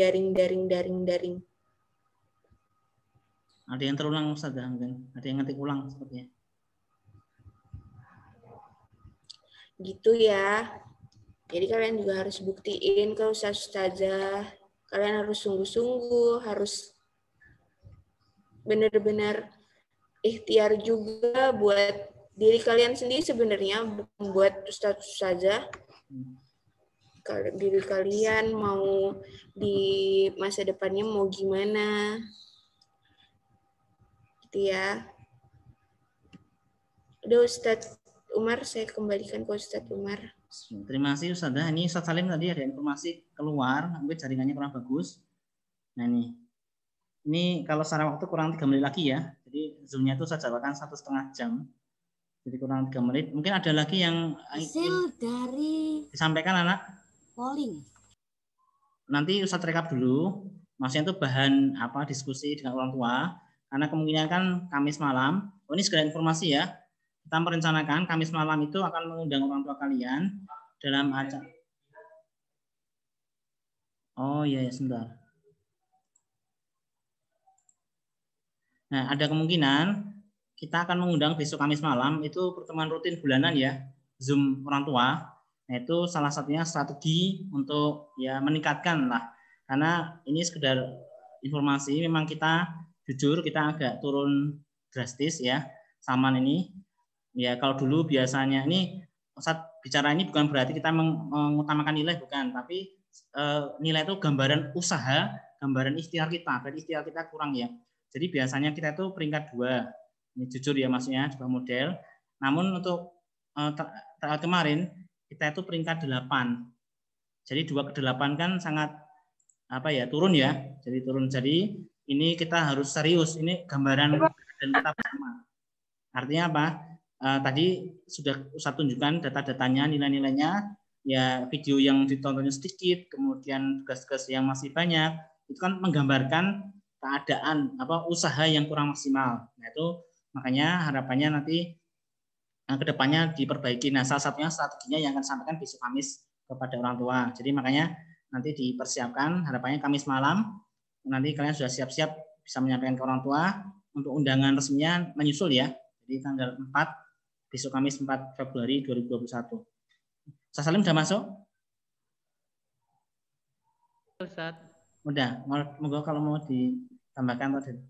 Ada yang terulang Ustazah, ada yang ngetik ulang sepertinya. Gitu ya. Jadi kalian juga harus buktiin ke ustazah. Kalian harus sungguh-sungguh, harus benar-benar ikhtiar juga buat diri kalian sendiri sebenarnya, bukan buat ustazah. Diri kalian mau di masa depannya mau gimana. Gitu ya. Udah Ustadz Umar, saya kembalikan ke Ustadz Umar. Terima kasih Ustazah. Ini Ustadz Salim tadi ada informasi keluar, mungkin jaringannya kurang bagus. Nah ini kalau secara waktu kurang 3 menit lagi ya. Jadi Zoom-nya itu saya jawabkan 1,5 jam. Jadi kurang 3 menit. Mungkin ada lagi yang hasil dari disampaikan anak? Polling. Nanti Ustadz rekap dulu. Maksudnya itu bahan apa diskusi dengan orang tua. Karena kemungkinan kan Kamis malam. Oh ini segala informasi ya. Kita merencanakan Kamis malam itu akan mengundang orang tua kalian dalam acara. Oh iya ya, sebentar. Nah, ada kemungkinan kita akan mengundang besok Kamis malam itu pertemuan rutin bulanan ya, Zoom orang tua. Nah, itu salah satunya strategi untuk ya meningkatkan lah. Karena ini sekedar informasi, memang kita jujur kita agak turun drastis ya, Saman ini. Ya kalau dulu biasanya ini saat bicara ini bukan berarti kita mengutamakan nilai, bukan, tapi nilai itu gambaran usaha, gambaran ikhtiar kita. Berarti ikhtiar kita kurang ya. Jadi biasanya kita itu peringkat 2. Ini jujur ya maksudnya sebuah model. Namun untuk kemarin kita itu peringkat 8. Jadi 2 ke 8 kan sangat apa ya, turun ya. Jadi turun. Jadi ini kita harus serius. Ini gambaran dan kita bersama. Artinya apa? Tadi sudah saya tunjukkan data-datanya, nilai-nilainya, ya video yang ditontonnya sedikit, kemudian tugas-tugas yang masih banyak, itu kan menggambarkan keadaan apa usaha yang kurang maksimal. Nah itu makanya harapannya nanti kedepannya diperbaiki. Nah salah satunya strateginya yang akan sampaikan besok Kamis kepada orang tua. Jadi makanya nanti dipersiapkan, harapannya Kamis malam nanti kalian sudah siap-siap bisa menyampaikan ke orang tua. Untuk undangan resminya menyusul ya. Jadi tanggal 4 besok Kamis 4 Februari 2021. Ustaz Salim sudah masuk? Ustaz. Udah, monggo kalau mau ditambahkan tadi.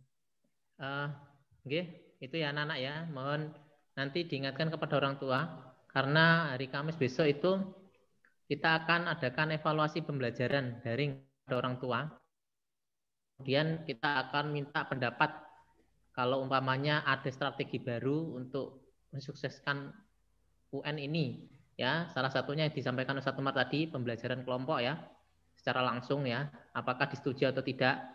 Oke, itu ya anak-anak ya. Mohon nanti diingatkan kepada orang tua karena hari Kamis besok itu kita akan adakan evaluasi pembelajaran daring pada orang tua. Kemudian kita akan minta pendapat kalau umpamanya ada strategi baru untuk mensukseskan UN ini ya, salah satunya yang disampaikan Ustadz Umar tadi, pembelajaran kelompok ya secara langsung ya, apakah disetujui atau tidak.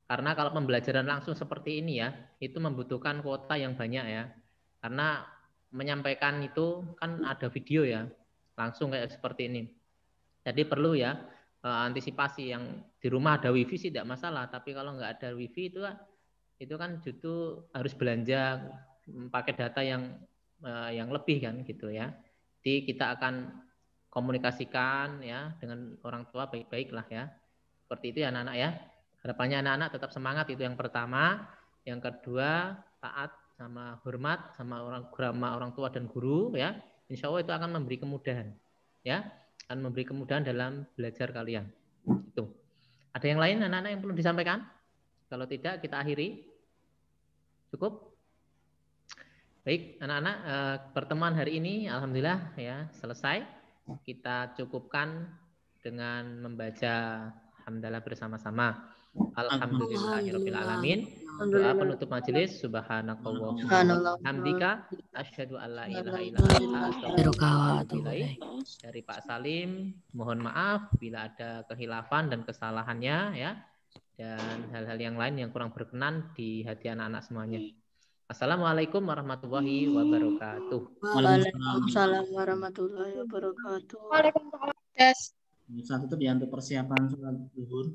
Karena kalau pembelajaran langsung seperti ini ya, itu membutuhkan kuota yang banyak ya, karena menyampaikan itu kan ada video ya langsung kayak seperti ini. Jadi perlu ya antisipasi. Yang di rumah ada wifi sih tidak masalah, tapi kalau nggak ada wifi itu kan justru harus belanja pakai data yang lebih kan gitu ya. Jadi kita akan komunikasikan ya dengan orang tua baik-baik lah ya. Seperti itu ya anak-anak ya. Harapannya anak-anak tetap semangat, itu yang pertama. Yang kedua, taat sama hormat sama orang tua dan guru ya. Insya Allah itu akan memberi kemudahan ya. Akan memberi kemudahan dalam belajar kalian. Itu. Ada yang lain anak-anak yang perlu disampaikan? Kalau tidak kita akhiri. Cukup? Baik, anak-anak, pertemuan hari ini alhamdulillah ya selesai. Kita cukupkan dengan membaca hamdalah bersama-sama. Alhamdulillahirabbil alamin. Doa penutup majelis, subhanakallahumma hamdika asyhadu alla ilaha illa anta astaghfiruka wa atubu ilaik. Dari Pak Salim, mohon maaf bila ada kehilafan dan kesalahannya ya. Dan hal-hal yang lain yang kurang berkenan di hati anak-anak semuanya. Assalamualaikum warahmatullahi wabarakatuh. Waalaikumsalam warahmatullahi wabarakatuh. Saya tutup ya untuk persiapan sholat zuhur.